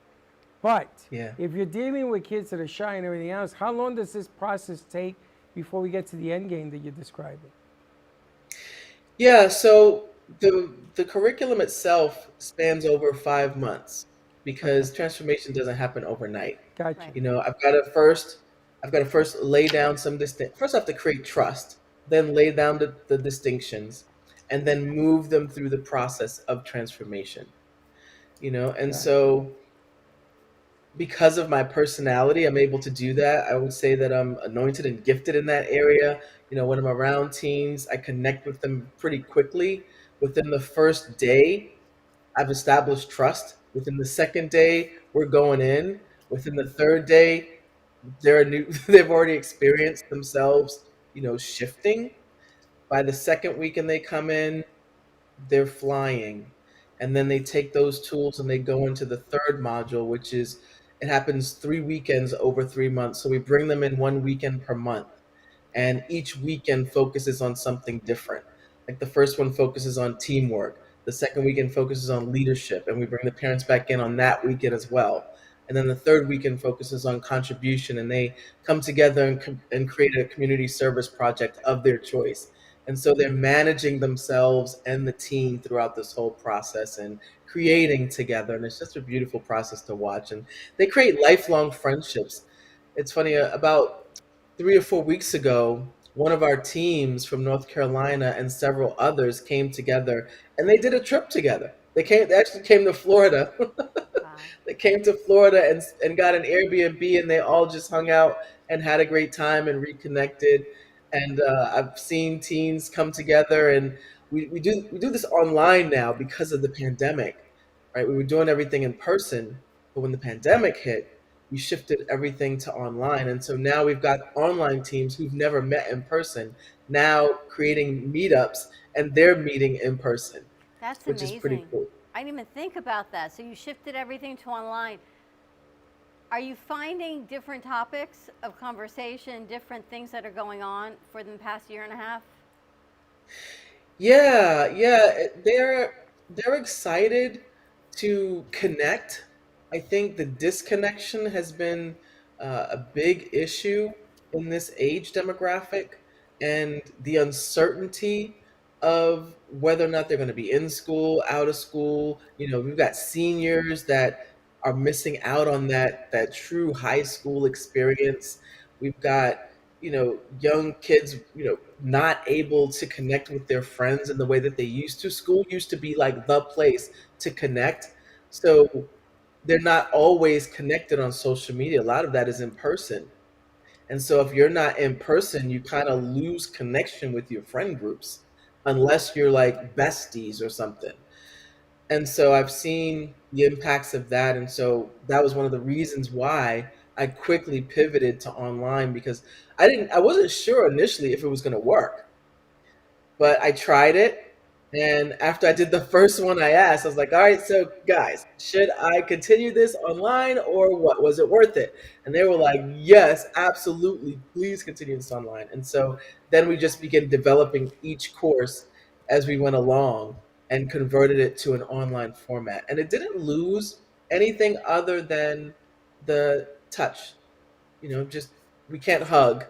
but Yeah. if you're dealing with kids that are shy and everything else, how long does this process take before we get to the end game that you're describing? Yeah, so the curriculum itself spans over 5 months because transformation doesn't happen overnight. Gotcha. You know, I've got to first lay down some distinct. First, I have to create trust, then lay down the distinctions, and then move them through the process of transformation. You know, and Gotcha. so because of my personality, I'm able to do that. I would say that I'm anointed and gifted in that area. You know, when I'm around teens, I connect with them pretty quickly. Within the first day, I've established trust. Within the second day, we're going in. Within the third day, they're new. They've already experienced themselves, you know, shifting. By the second weekend they come in, they're flying. And then they take those tools and they go into the third module, which is it happens 3 weekends over 3 months. So we bring them in 1 weekend per month. And each weekend focuses on something different. Like the first one focuses on teamwork. The second weekend focuses on leadership, and we bring the parents back in on that weekend as well. And then the third weekend focuses on contribution, and they come together and create a community service project of their choice. And so they're managing themselves and the team throughout this whole process and creating together. And it's just a beautiful process to watch. And they create lifelong friendships. It's funny, about 3 or 4 weeks ago, one of our teams from North Carolina and several others came together and they did a trip together. They actually came to Florida. They came to Florida and got an Airbnb and they all just hung out and had a great time and reconnected. And I've seen teens come together and we do this online now because of the pandemic, right? We were doing everything in person, but when the pandemic hit, we shifted everything to online. And so now we've got online teams who've never met in person now creating meetups and they're meeting in person, That's which is pretty amazing. cool. I didn't even think about that. So you shifted everything to online. Are you finding different topics of conversation, different things that are going on for the past year and a half? Yeah, yeah, they're excited to connect. I think the disconnection has been a big issue in this age demographic, and the uncertainty of whether or not they're going to be in school, out of school. You know, we've got seniors that are missing out on that true high school experience. We've got, you know, young kids, you know, not able to connect with their friends in the way that they used to. School used to be like the place to connect. So they're not always connected on social media. A lot of that is in person. And so if you're not in person, you kind of lose connection with your friend groups unless you're like besties or something. And so I've seen the impacts of that. And so that was one of the reasons why I quickly pivoted to online because I wasn't sure initially if it was going to work, but I tried it. And after I did the first one, I asked, I was like, all right, so guys, should I continue this online or what? Was it worth it? And they were like, yes, absolutely. Please continue this online. And so then we just began developing each course as we went along and converted it to an online format. And it didn't lose anything other than the touch. You know, just we can't hug.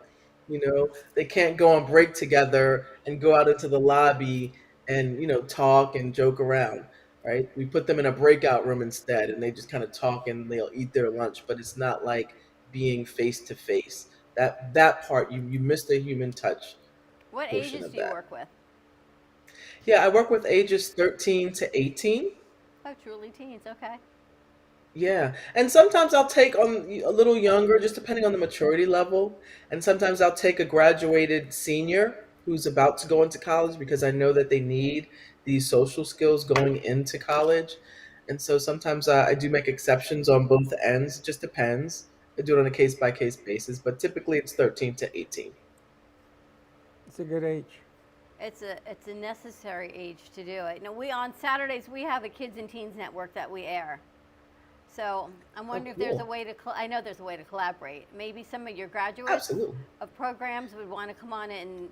You know, they can't go on break together and go out into the lobby and, you know, talk and joke around, right? We put them in a breakout room instead and they just kind of talk and they'll eat their lunch, but it's not like being face to face. That part you miss the human touch What portion ages of do you that. work with? Yeah, I work with ages 13 to 18. Oh, truly teens. Okay. Yeah, and sometimes I'll take on a little younger, just depending on the maturity level. And sometimes I'll take a graduated senior who's about to go into college because I know that they need these social skills going into college. And so sometimes I do make exceptions on both ends. It just depends. I do it on a case by case basis, but typically it's 13 to 18. It's a good age. It's a necessary age to do it. Now we on Saturdays we have a Kids and Teens Network that we air. So I'm wondering if there's a way to, I know there's a way to collaborate. Maybe some of your graduates Absolutely. of programs would want to come on and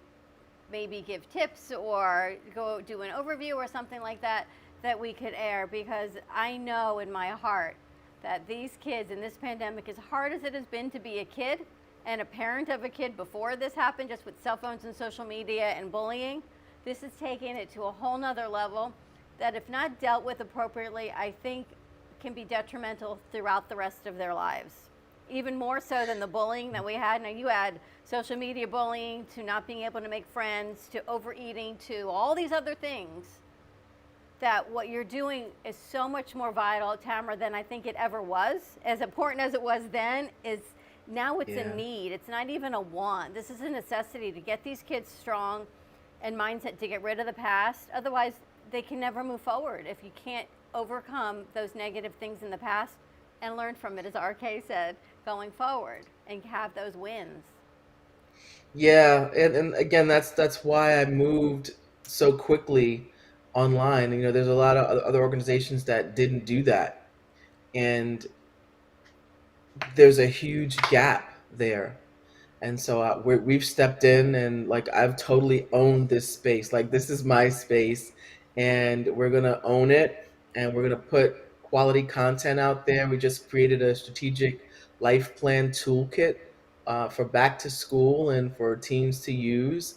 maybe give tips or go do an overview or something like that that we could air, because I know in my heart that these kids in this pandemic, as hard as it has been to be a kid and a parent of a kid before this happened, just with cell phones and social media and bullying, this is taking it to a whole nother level that, if not dealt with appropriately, I think can be detrimental throughout the rest of their lives. Even more so than the bullying that we had. Now you add social media bullying to not being able to make friends, to overeating, to all these other things, that what you're doing is so much more vital, Tamrah, than I think it ever was. As important as it was then, is now it's a need. It's not even a want. This is a necessity to get these kids strong and mindset to get rid of the past. Otherwise, they can never move forward if you can't overcome those negative things in the past and learn from it, as RK said, going forward, and have those wins. Yeah, and again, that's why I moved so quickly online. You know, there's a lot of other organizations that didn't do that, and there's a huge gap there. And so we've stepped in, and like I've totally owned this space. Like this is my space, and we're gonna own it, and we're gonna put quality content out there. We just created a strategic life plan toolkit for back to school and for teams to use.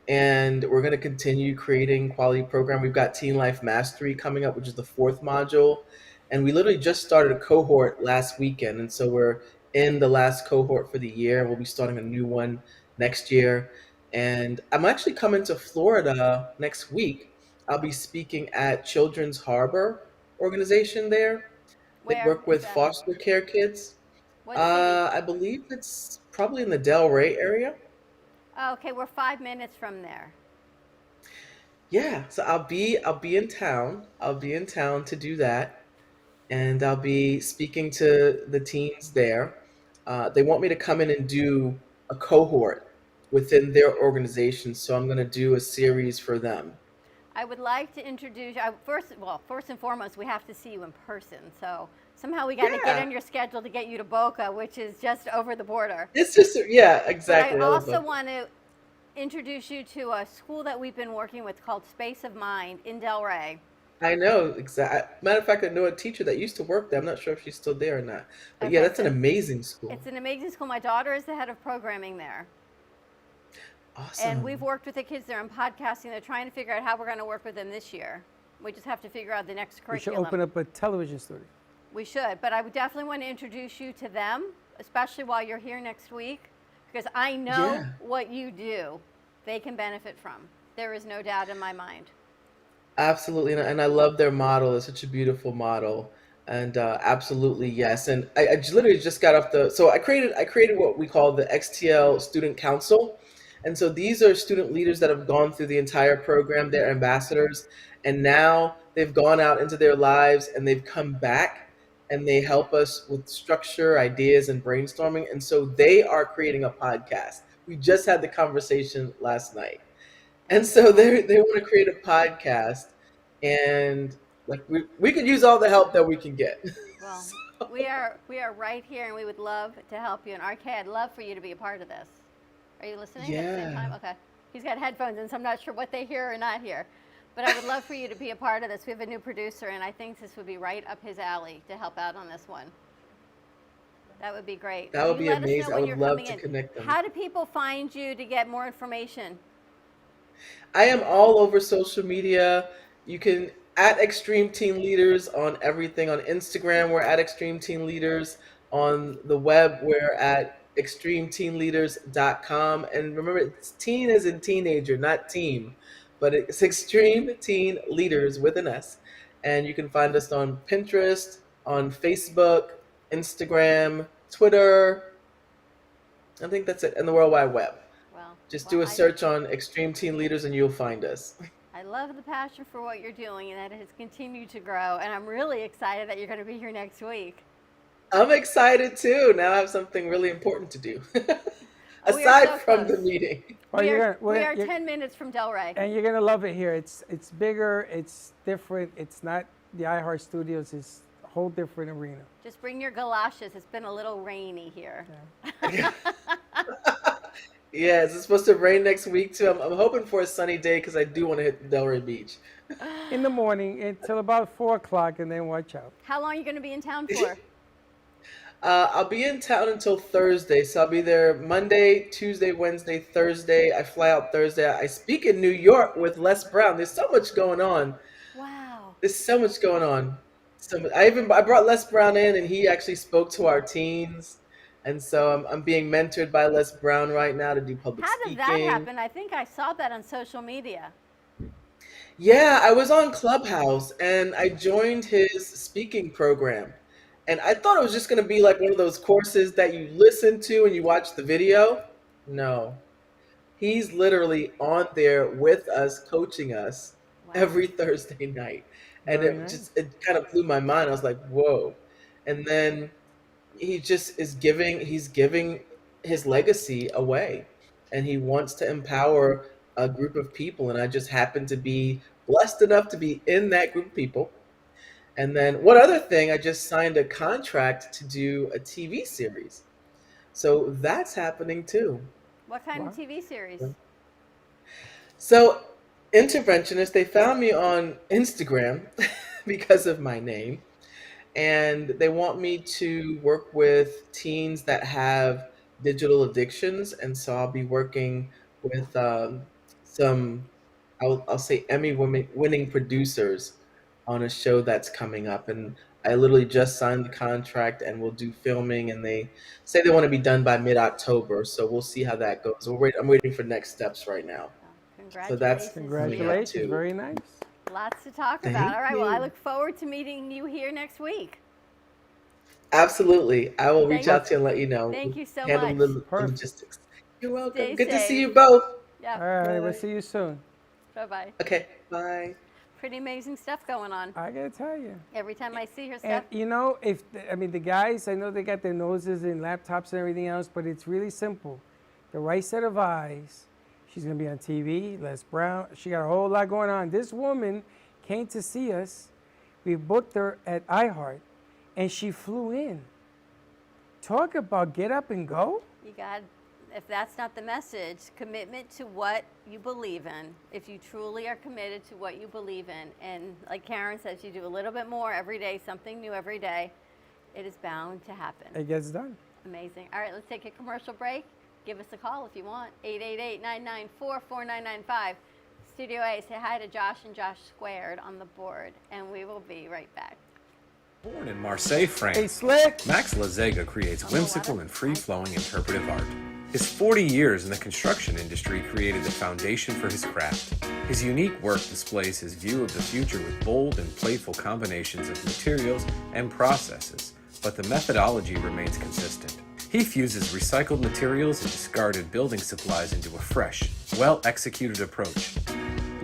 And we're gonna continue creating quality program. We've got Teen Life Mastery coming up, which is the fourth module, and we literally just started a cohort last weekend, and so we're in the last cohort for the year. We'll be starting a new one next year. And I'm actually coming to Florida next week. I'll be speaking at Children's Harbor organization there. They Where work is with that? foster care kids. What city? I believe it's probably in the Del Rey area. Oh, okay, we're 5 minutes from there. Yeah, so I'll be in town. I'll be in town to do that, and I'll be speaking to the teens there. They want me to come in and do a cohort within their organization, so I'm going to do a series for them. I would like to introduce, first and foremost, we have to see you in person. So somehow we got to get on your schedule to get you to Boca, which is just over the border. It's just, yeah, exactly. But I also want to introduce you to a school that we've been working with called Space of Mind in Del Rey. I know, exactly. Matter of fact, I know a teacher that used to work there. I'm not sure if she's still there or not. But yeah, that's an amazing school. It's an amazing school. My daughter is the head of programming there. Awesome. And we've worked with the kids there on podcasting. They're trying to figure out how we're going to work with them this year. We just have to figure out the next We should curriculum. open up a television studio. We should, but I would definitely want to introduce you to them, especially while you're here next week, because I know what you do, they can benefit from. There is no doubt in my mind. Absolutely, and I love their model. It's such a beautiful model, and absolutely yes. And I literally just got off the. So I created what we call the XTL Student Council, and so these are student leaders that have gone through the entire program. They're ambassadors, and now they've gone out into their lives and they've come back, and they help us with structure, ideas, and brainstorming. And so they are creating a podcast. We just had the conversation last night. And so they want to create a podcast, and like we could use all the help that we can get. Well, we are right here, and we would love to help you. And RK, I'd love for you to be a part of this. Are you listening at the same time? Okay. He's got headphones in, so I'm not sure what they hear or not hear. But I would love for you to be a part of this. We have a new producer, and I think this would be right up his alley to help out on this one. That would be great. That would be Let us know amazing. I when would you're love coming to in. connect them. How do people find you to get more information? I am all over social media. You can at Extreme Teen Leaders on everything. On Instagram, we're at Extreme Teen Leaders. On the web, we're at extremeteenleaders.com. And remember, it's teen as in teenager, not team, but it's Extreme Teen Leaders with an S. And you can find us on Pinterest, on Facebook, Instagram, Twitter. I think that's it, and the World Wide Web. Just do a search on Extreme Teen Leaders and you'll find us. I love the passion for what you're doing, and that it has continued to grow. And I'm really excited that you're going to be here next week. I'm excited too. Now I have something really important to do. Aside from the meeting. We are 10 minutes from Del Rey. And you're going to love it here. It's bigger, it's different. It's not the iHeart Studios. It's a whole different arena. Just bring your galoshes. It's been a little rainy here. Yes, it's supposed to rain next week too. I'm hoping for a sunny day because I do want to hit Delray Beach. In the morning until about 4 o'clock, and then watch out. How long are you going to be in town for? I'll be in town until Thursday, so I'll be there Monday, Tuesday, Wednesday, Thursday. I fly out Thursday. I speak in New York with Les Brown. There's so much going on. Wow. There's so much going on. I brought Les Brown in, and he actually spoke to our teens. And so I'm being mentored by Les Brown right now to do public speaking. How did that happen? I think I saw that on social media. Yeah, I was on Clubhouse and I joined his speaking program. And I thought it was just going to be like one of those courses that you listen to and you watch the video. No. He's literally on there with us, coaching us every Thursday night. And it kind of blew my mind. I was like, whoa. And then he's giving his legacy away, and he wants to empower a group of people, and I just happen to be blessed enough to be in that group of people. And then one other thing, I just signed a contract to do a TV series, so that's happening too. What kind of TV series? So Interventionist, they found me on Instagram because of my name. And they want me to work with teens that have digital addictions. And so I'll be working with some, I'll say Emmy-winning producers on a show that's coming up. And I literally just signed the contract and we'll do filming. And they say they want to be done by mid-October. So we'll see how that goes. I'm waiting for next steps right now. Congratulations. So that's Congratulations. Very nice. Lots to talk about. All right, well, I look forward to meeting you here next week. Absolutely. I will reach out to you and let you know. Thank you so Handle much. the logistics. You're welcome. Stay Good to safe. see you both. Yeah. All right, we'll see you soon. Bye-bye. Okay, bye. Pretty amazing stuff going on. I gotta tell you. Every time I see her And stuff. you know, the guys, I know they got their noses in laptops and everything else, but it's really simple. The right set of eyes. She's gonna be on TV. Les Brown. She got a whole lot going on. This woman came to see us. We booked her at iHeart, and she flew in. Talk about get up and go. You got, if that's not the message, commitment to what you believe in. If you truly are committed to what you believe in, and like Karen says, you do a little bit more every day, something new every day, it is bound to happen. It gets done. Amazing. All right, let's take a commercial break. Give us a call if you want. 888-994-4995. Studio A, say hi to Josh and Josh Squared on the board, and we will be right back. Born in Marseille, France, Hey, Slick. Max Lazega creates whimsical and free-flowing interpretive art. His 40 years in the construction industry created the foundation for his craft. His unique work displays his view of the future with bold and playful combinations of materials and processes, but the methodology remains consistent. He fuses recycled materials and discarded building supplies into a fresh, well-executed approach.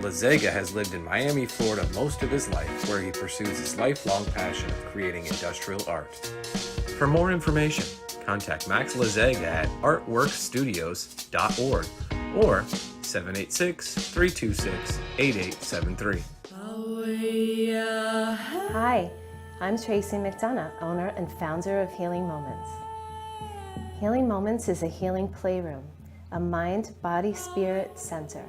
Lazega has lived in Miami, Florida most of his life, where he pursues his lifelong passion of creating industrial art. For more information, contact Max Lazega at artworkstudios.org or 786-326-8873. Hi, I'm Tracy McDonough, owner and founder of Healing Moments. Healing Moments is a healing playroom, a mind, body, spirit center.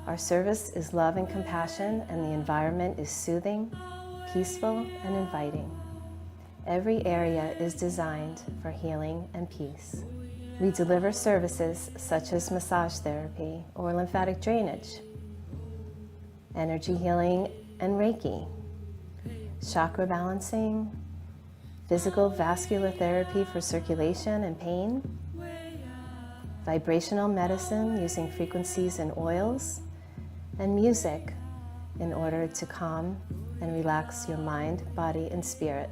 Our service is love and compassion, and the environment is soothing, peaceful, and inviting. Every area is designed for healing and peace. We deliver services such as massage therapy or lymphatic drainage, energy healing and Reiki, chakra balancing, physical vascular therapy for circulation and pain, vibrational medicine using frequencies and oils, and music in order to calm and relax your mind, body, and spirit.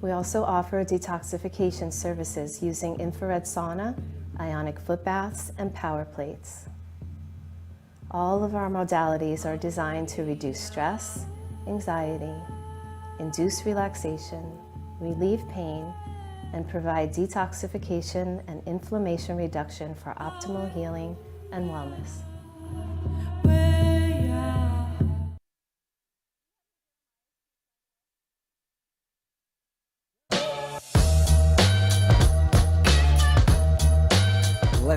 We also offer detoxification services using infrared sauna, ionic foot baths, and power plates. All of our modalities are designed to reduce stress, anxiety, induce relaxation, relieve pain, and provide detoxification and inflammation reduction for optimal healing and wellness.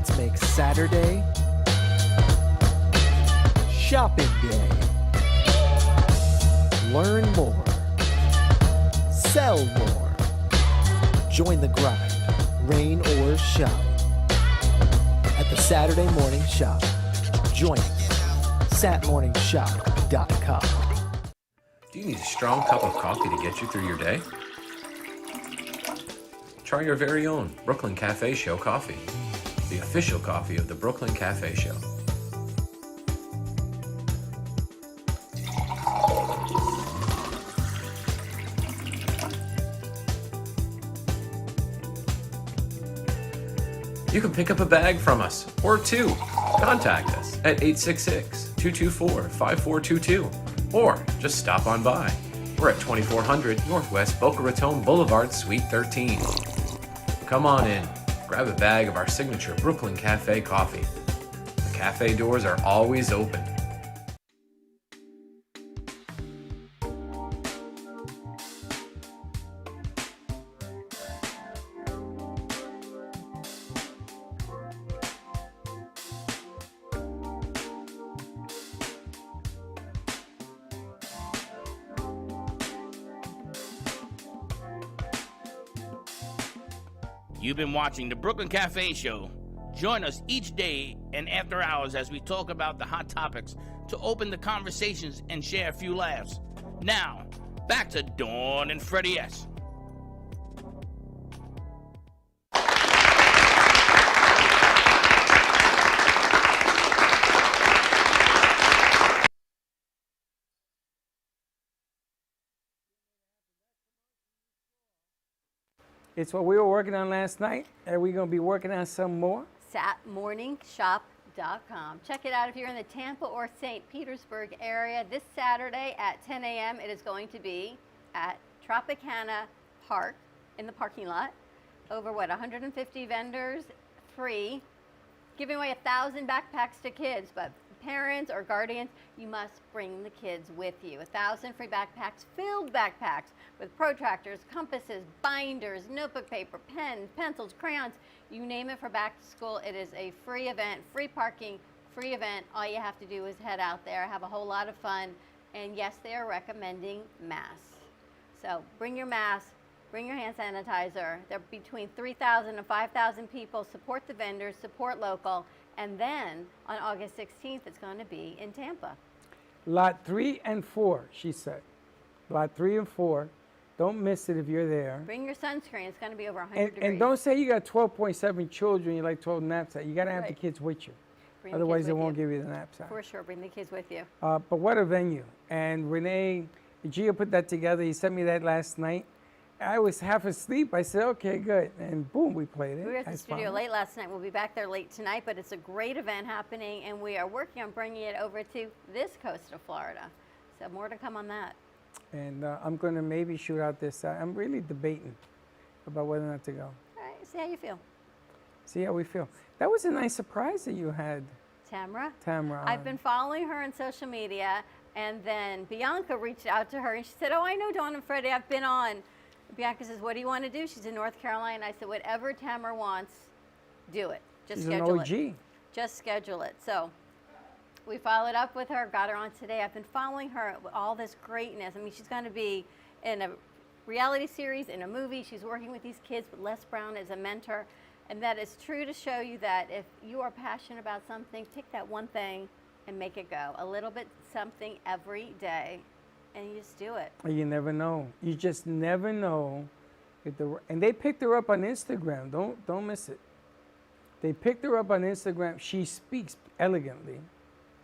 Let's make Saturday shopping day. Learn more. Sell more. Join the grind, rain or shine. At the Saturday Morning Shop. Join us. satmorningshop.com. Do you need a strong cup of coffee to get you through your day? Try your very own Brooklyn Cafe Show coffee, the official coffee of the Brooklyn Cafe Show. You can pick up a bag from us, or two. Contact us at 866-224-5422, or just stop on by. We're at 2400 Northwest Boca Raton Boulevard, Suite 13. Come on in, grab a bag of our signature Brooklyn Cafe coffee. The cafe doors are always open. You've been watching the Brooklyn Cafe Show. Join us each day and after hours as we talk about the hot topics to open the conversations and share a few laughs. Now, back to Dawn and Freddie S. It's what we were working on last night, and we're going to be working on some more. satmorningshop.com. Check it out if you're in the Tampa or St. Petersburg area. This Saturday at 10 a.m. it is going to be at Tropicana Park in the parking lot. Over 150 vendors, free, giving away 1,000 backpacks to kids, but parents or guardians, you must bring the kids with you. 1,000 free backpacks, filled backpacks with protractors, compasses, binders, notebook paper, pens, pencils, crayons, you name it for back to school. It is a free event, free parking, free event. All you have to do is head out there, have a whole lot of fun, and yes, they are recommending masks. So bring your mask, bring your hand sanitizer. There are between 3,000 and 5,000 people. Support the vendors, support local. And then on August 16th, it's going to be in Tampa. Lot 3 and 4, she said. Lot 3 and 4. Don't miss it if you're there. Bring your sunscreen. It's going to be over 100 degrees. And don't say you got 12.7 children, you like 12 knapsacks. You got to have the kids with you. Otherwise, they won't give you the knapsack. For sure, bring the kids with you. But what a venue. And Renee, Gio put that together. He sent me that last night. I was half asleep. I said, okay, good. And boom, we played it. We were at the studio late last night. We'll be back there late tonight, but it's a great event happening, and we are working on bringing it over to this coast of Florida. So more to come on that. And I'm going to maybe shoot out this side. I'm really debating about whether or not to go. All right, see how you feel. See how we feel. That was a nice surprise that you had. Tamrah? Tamrah. I've been following her on social media, and then Bianca reached out to her, and she said, oh, I know Dawn and Freddie. I've been on. Bianca says, what do you want to do? She's in North Carolina. I said, whatever Tamrah wants, do it. Just schedule it. Just schedule it. So we followed up with her, got her on today. I've been following her with all this greatness. I mean, she's going to be in a reality series, in a movie. She's working with these kids, but Les Brown is a mentor. And that is true to show you that if you are passionate about something, pick that one thing and make it go. A little bit something every day. And you just do it. You never know. You just never know. And they picked her up on Instagram. Don't miss it. They picked her up on Instagram. She speaks elegantly.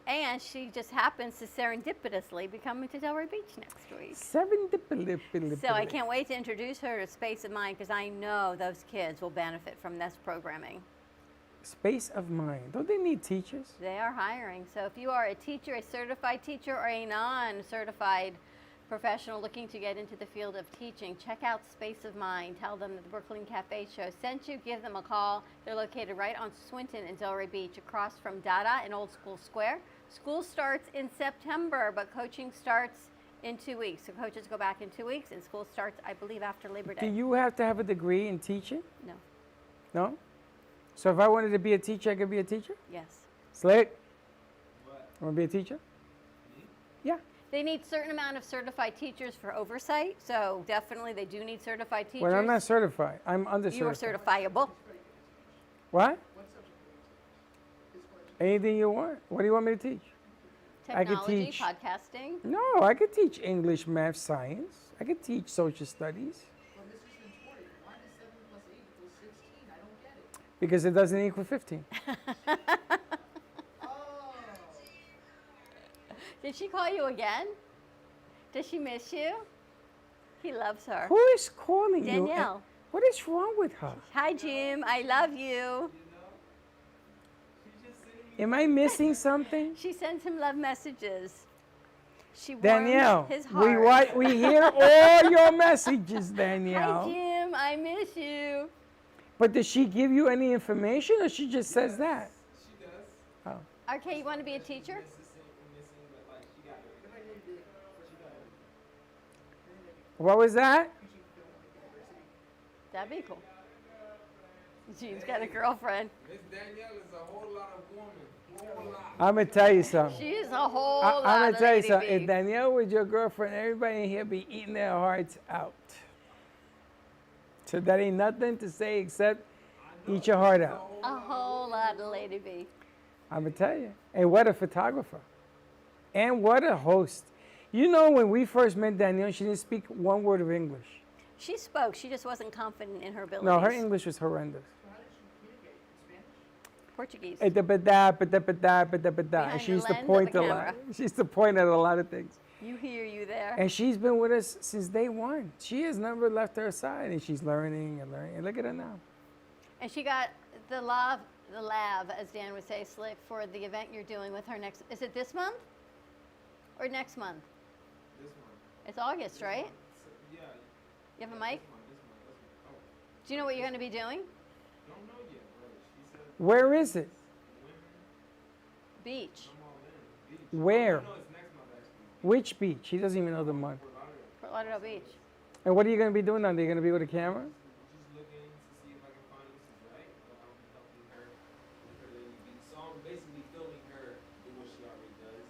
And she just happens to serendipitously be coming to Delray Beach next week. Serendipitously. So I can't wait to introduce her to Space of Mind because I know those kids will benefit from this programming. Space of Mind. Don't they need teachers? They are hiring. So if you are a teacher, a certified teacher, or a non-certified professional looking to get into the field of teaching, check out Space of Mind. Tell them that the Brooklyn Cafe Show sent you. Give them a call. They're located right on Swinton and Delray Beach, across from Dada and Old School Square. School starts in September, but coaching starts in 2 weeks. So coaches go back in 2 weeks, and school starts, I believe, after Labor Day. Do you have to have a degree in teaching? No. No? So if I wanted to be a teacher, I could be a teacher? Yes. Slick? Want to be a teacher? Yeah. They need certain amount of certified teachers for oversight, so definitely they do need certified teachers. Well, I'm not certified. I'm undercertified. You are certifiable. What? Anything you want. What do you want me to teach? I could Technology, teach. podcasting. No, I could teach English, math, science. I could teach social studies. Because it doesn't equal 15. Did she call you again? Does she miss you? He loves her. Who is calling you? Danielle. What is wrong with her? Hi, Jim. I love you. Am I missing something? She sends him love messages. She Danielle, warms his heart. we hear all your messages, Danielle. Hi, Jim. I miss you. But does she give you any information, or she just says that? She does. Oh. Okay, you want to be a teacher? What was that? That'd be cool. Jim's got a girlfriend. Miss Danielle is a whole lot of woman. Whole lot. I'm going to tell you something. She's a whole lot I'm going of to tell you lady something. If beef. Danielle was your girlfriend, everybody in here be eating their hearts out. So that ain't nothing to say except eat your heart out. A whole lot of lady beef. I'm going to tell you. And what a photographer. And what a host. You know, when we first met Danielle, she didn't speak one word of English. She spoke. She just wasn't confident in her abilities. No, her English was horrendous. Portuguese. And she used to point a lot. She used to point at a lot of things. You hear you there. And she's been with us since day one. She has never left her side, and she's learning and learning. And look at her now. And she got the lab, as Dan would say, Slick, for the event you're doing with her next. Is it this month or next month? This one. It's August, right? Yeah. You have a mic? This one. Oh. Do you know what you're going to be doing? Don't know yet, bro. She said Where is it? Beach. Where? No, it's next month actually. Which beach? She doesn't even know the month. Fort Lauderdale Beach. And what are you going to be doing down there? Are you going to be with a camera? Just looking to see if I can find this is right, but I'll be helping her with her daily beat. So I'm basically filming her do what she already does.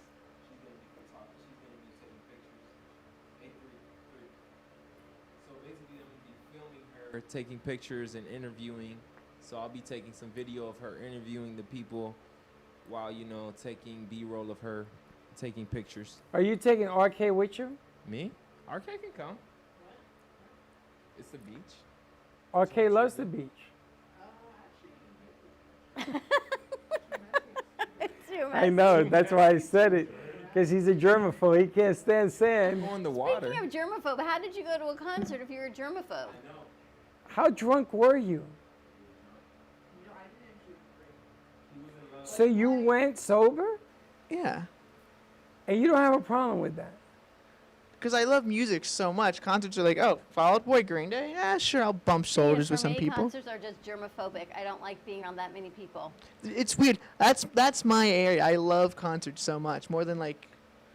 She's gonna be photographer. She's gonna be taking pictures. 8-3. So basically I'm gonna be filming her taking pictures and interviewing. So I'll be taking some video of her interviewing the people while, you know, taking B-roll of her taking pictures. Are you taking RK with you? Me? RK can come. It's the beach. RK loves the beach. I know, that's why I said it. Because he's a germaphobe. He can't stand sand. On the water. Speaking of germaphobe, how did you go to a concert if you're a germaphobe? How drunk were you? So you went sober? Yeah. And you don't have a problem with that? Because I love music so much. Concerts are like, oh, Fall Out Boy, Green Day? Yeah, sure, I'll bump shoulders with some people. Concerts are just germaphobic. I don't like being around that many people. It's weird. That's my area. I love concerts so much, more than like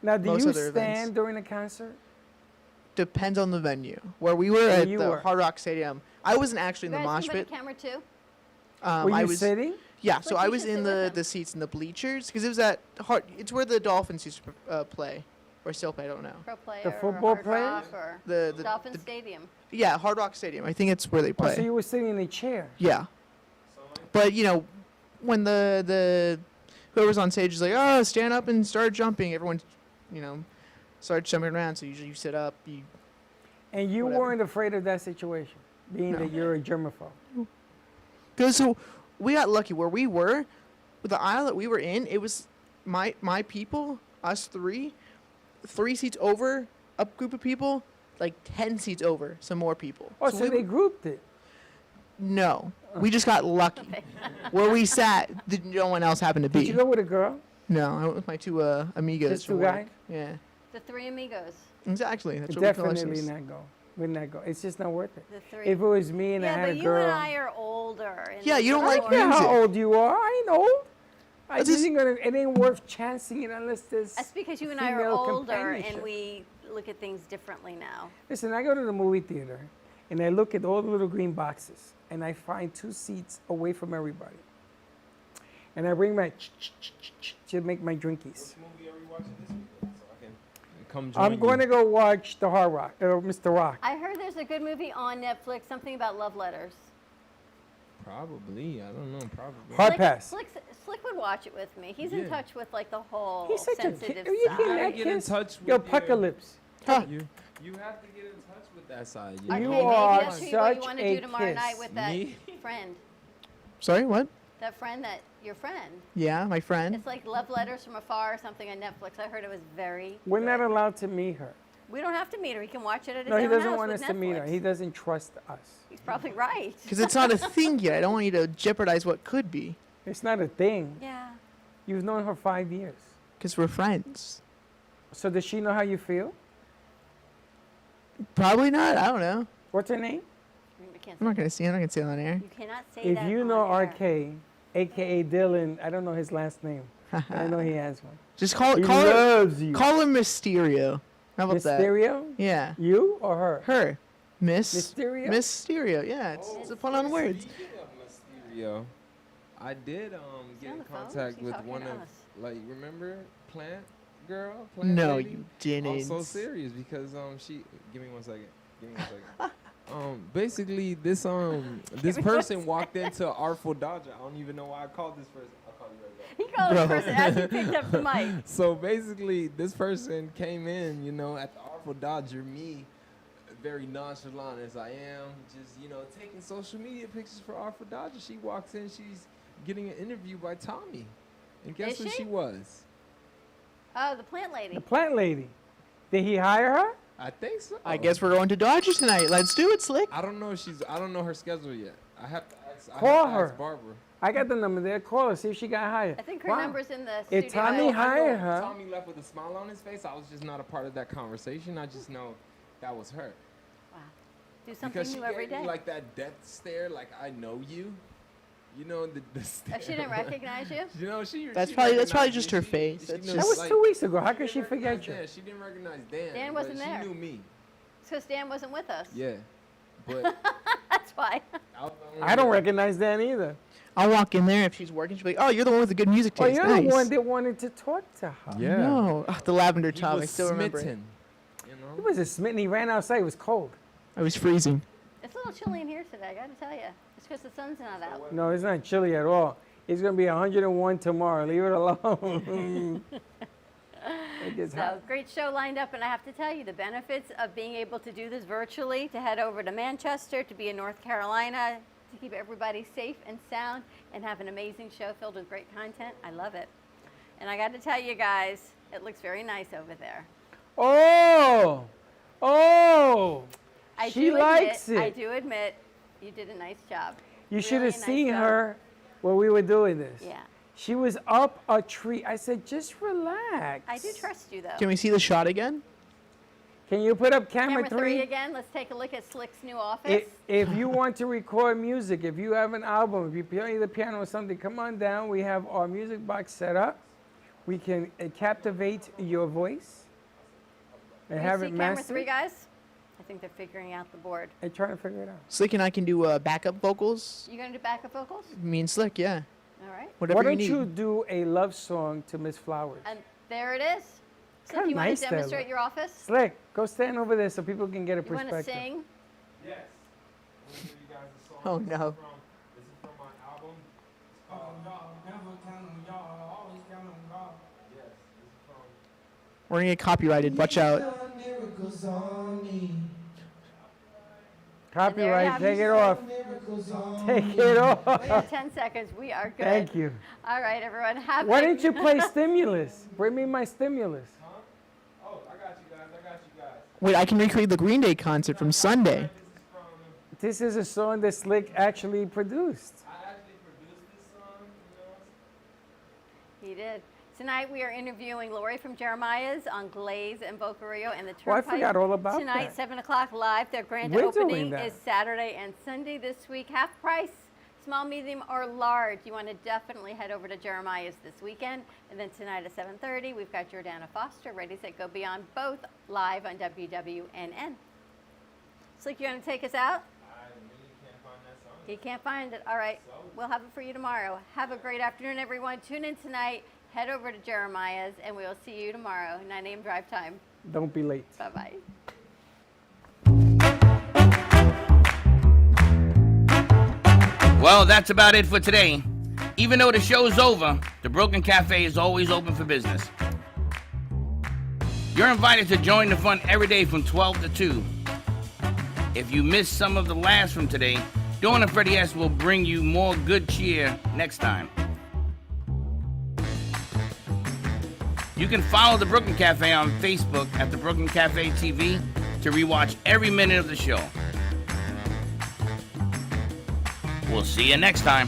Now, do most you other stand events. during a concert? Depends on the venue. Where we were Where at you the were. Hard Rock Stadium, I wasn't actually in the You guys mosh can put pit. a camera too? Were I you was sitting? Yeah, so But I you was should in sit with the seats in the bleachers because it was at Hard. It's where the Dolphins used to play, or still play. I don't know. Pro player The football or Hard players? Rock or The Dolphin Stadium. Yeah, Hard Rock Stadium. I think it's where they Oh, play. so you were sitting in a chair? Yeah. But you know, when the whoever's on stage is like, oh, stand up and start jumping, everyone, you know, starts jumping around. So usually you sit up. And you Whatever. weren't afraid of that situation, being No. that you're a germaphobe? Because so we got lucky where we were, with the aisle that we were in. It was my people, us three seats over, up group of people, like 10 seats over, some more people. Oh, so we they grouped it? No, we just got lucky. Where we sat, no one else happened to be. Did you go with a girl? No, I went with my two amigos. Just from two work. guys? Yeah, The Three Amigos. exactly. That's what we call Definitely ourselves. not go. Would not go. It's just not worth it. The three. If it was me and I Yeah, had but a you girl. and I are older. and Yeah, you don't I like don't care music. how old you are. I ain't old. I That's just just- ain't gonna. It ain't worth chancing it unless there's. That's because you and I are female older companionship. and we look at things differently now. Listen, I go to the movie theater, and I look at all the little green boxes, and I find 2 seats away from everybody. And I bring my to make my drinkies. Which movie are we watching this week so I can come join I'm going to you? go watch the Hard Rock, Mr. Rock. I heard there's a good movie on Netflix, something about love letters. Probably. I don't know. Probably. Hard pass. Slick would watch it with me. He's in Yeah. touch with like the whole He's such a sensitive kid. You side. can't get in kiss. touch with Yo, your- pucker lips. Huh. You have to get in touch with that side. Okay, You maybe are that's what you such want to a do tomorrow night kiss. with that Me? friend. Sorry, what? That friend that your friend. Yeah, my friend. It's like Love Letters from Afar or something on Netflix. I heard it was very. We're not allowed to meet her. We don't have to meet her. He can watch it at his No, he own doesn't house want with us to meet her. Netflix. He doesn't trust us. He's probably right. Because it's not a thing yet. I don't want you to jeopardize what could be. It's not a thing. Yeah. You've known her 5 years. Because we're friends. So does she know how you feel? Probably not. I don't know. What's her name? I'm not gonna say. I'm not gonna say it on air. You cannot say If that you know on air. RK, aka Dylan, I don't know his last name. But I know he has one. Just call He call loves you. Call him Mysterio. How about that? Mysterio? Yeah. You or her? Her. Miss Mysterio? Mysterio. Yeah, it's a fun on words. Speaking of Mysterio, I did get in the phone? contact She's with talking one to of us. remember Plant Girl? Plant No, Lady? you didn't. I'm so serious because she give me one second. Basically this this person walked into Artful Dodger. I don't even know why I called this person. I'll call you right back. He called this person as he picked up the mic. So basically, this person came in, at the Artful Dodger, me, very nonchalant as I am, just, taking social media pictures for Artful Dodger. She walks in, she's getting an interview by Tommy. And guess Is who she? she was? Oh, the plant lady. The plant lady. Did he hire her? I think so. I guess we're going to Dodgers tonight. Let's do it, Slick. I don't know I don't know her schedule yet. I have to ask, Call I have to her. ask Barbara. I got the number there. Call her. See if she got hired. I think her Wow. number's in the studio. If Tommy I know hired her, Tommy left with a smile on his face. I was just not a part of that conversation. I just know that was her. Wow. Do something Because she new every gave me day. like that death stare, like I know you. The stare. Oh, she didn't recognize you? That's she probably recognized just me. her She- face. she That's knew, that just was like, 2 weeks ago. How could she didn't forget recognize you? Dan. She didn't recognize Dan. Dan but wasn't there. She knew me. It's because Dan wasn't with us. Yeah, but That's why. I don't recognize that either. I'll walk in there if she's working. She'll be like, "Oh, you're the one with the good music Well, taste." you're nice. the one that wanted to talk to her. Yeah. No, the lavender He top. I was still remember it. smitten. He was a smitten. He ran outside. It was cold. I was freezing. It's a little chilly in here today, I gotta tell you. It's because the sun's not out. No, it's not chilly at all. It's going to be 101 tomorrow. Leave it alone. It gets So, hot. great show lined up, and I have to tell you, the benefits of being able to do this virtually, to head over to Manchester, to be in North Carolina, to keep everybody safe and sound, and have an amazing show filled with great content. I love it. And I got to tell you guys, it looks very nice over there. Oh! Oh! I She do likes admit, it. I do admit you did a nice job. You should Really have nice seen job. her when we were doing this. Yeah. She was up a tree. I said, just relax. I do trust you, though. Can we see the shot again? Can you put up camera, Camera 3 again. Let's take a look at Slick's new office. If you want to record music, if you have an album, if you play the piano or something, come on down. We have our music box set up. We can captivate your voice and Can you have see it camera mastered. 3, guys? I think they're figuring out the board. I'm trying to figure it out. Slick and I can do backup vocals. You gonna do backup vocals? Me and Slick, yeah. All right. Whatever Why you don't need. you do a love song to Miss Flowers? And there it is. Slick, Kinda you want nice to that demonstrate look. your office? Slick, go stand over there so people can get a You want to perspective. sing? Yes. I'm gonna give you guys a song. Oh, This is no. This is from my album. It's called Yes. This is from. We're gonna get copyrighted. Watch out. Copyright, take it off. Take it off. We have 10 seconds. We are good. Thank you. All right, everyone. Have Why a- didn't you play Stimulus? Bring me my Stimulus. Oh, I got you guys. Wait, I can recreate the Green Day concert from Sunday. This is a song that Slick actually produced. I actually produced this song. He did. Tonight we are interviewing Lori from Jeremiah's on Glaze and Boca Rio and the Oh, I Turnpike. forgot all about Tonight, that. 7 o'clock live. Their grand We're doing opening that. is Saturday and Sunday this week. Half price, small, medium, or large. You want to definitely head over to Jeremiah's this weekend. And then tonight at 7:30, we've got Jordana Foster, Ready, Set, Go Beyond, both live on WWNN. Slick, you gonna take us out? He can't find it. All right, we'll have it for you tomorrow. Have a great afternoon, everyone. Tune in tonight. Head over to Jeremiah's, and we will see you tomorrow, 9 a.m. drive time. Don't be late. Bye-bye. Well, that's about it for today. Even though the show's over, the Broken Cafe is always open for business. You're invited to join the fun every day from 12 to 2. If you missed some of the laughs from today, Dawn and Freddie S. will bring you more good cheer next time. You can follow the Brooklyn Cafe on Facebook at the Brooklyn Cafe TV to rewatch every minute of the show. We'll see you next time.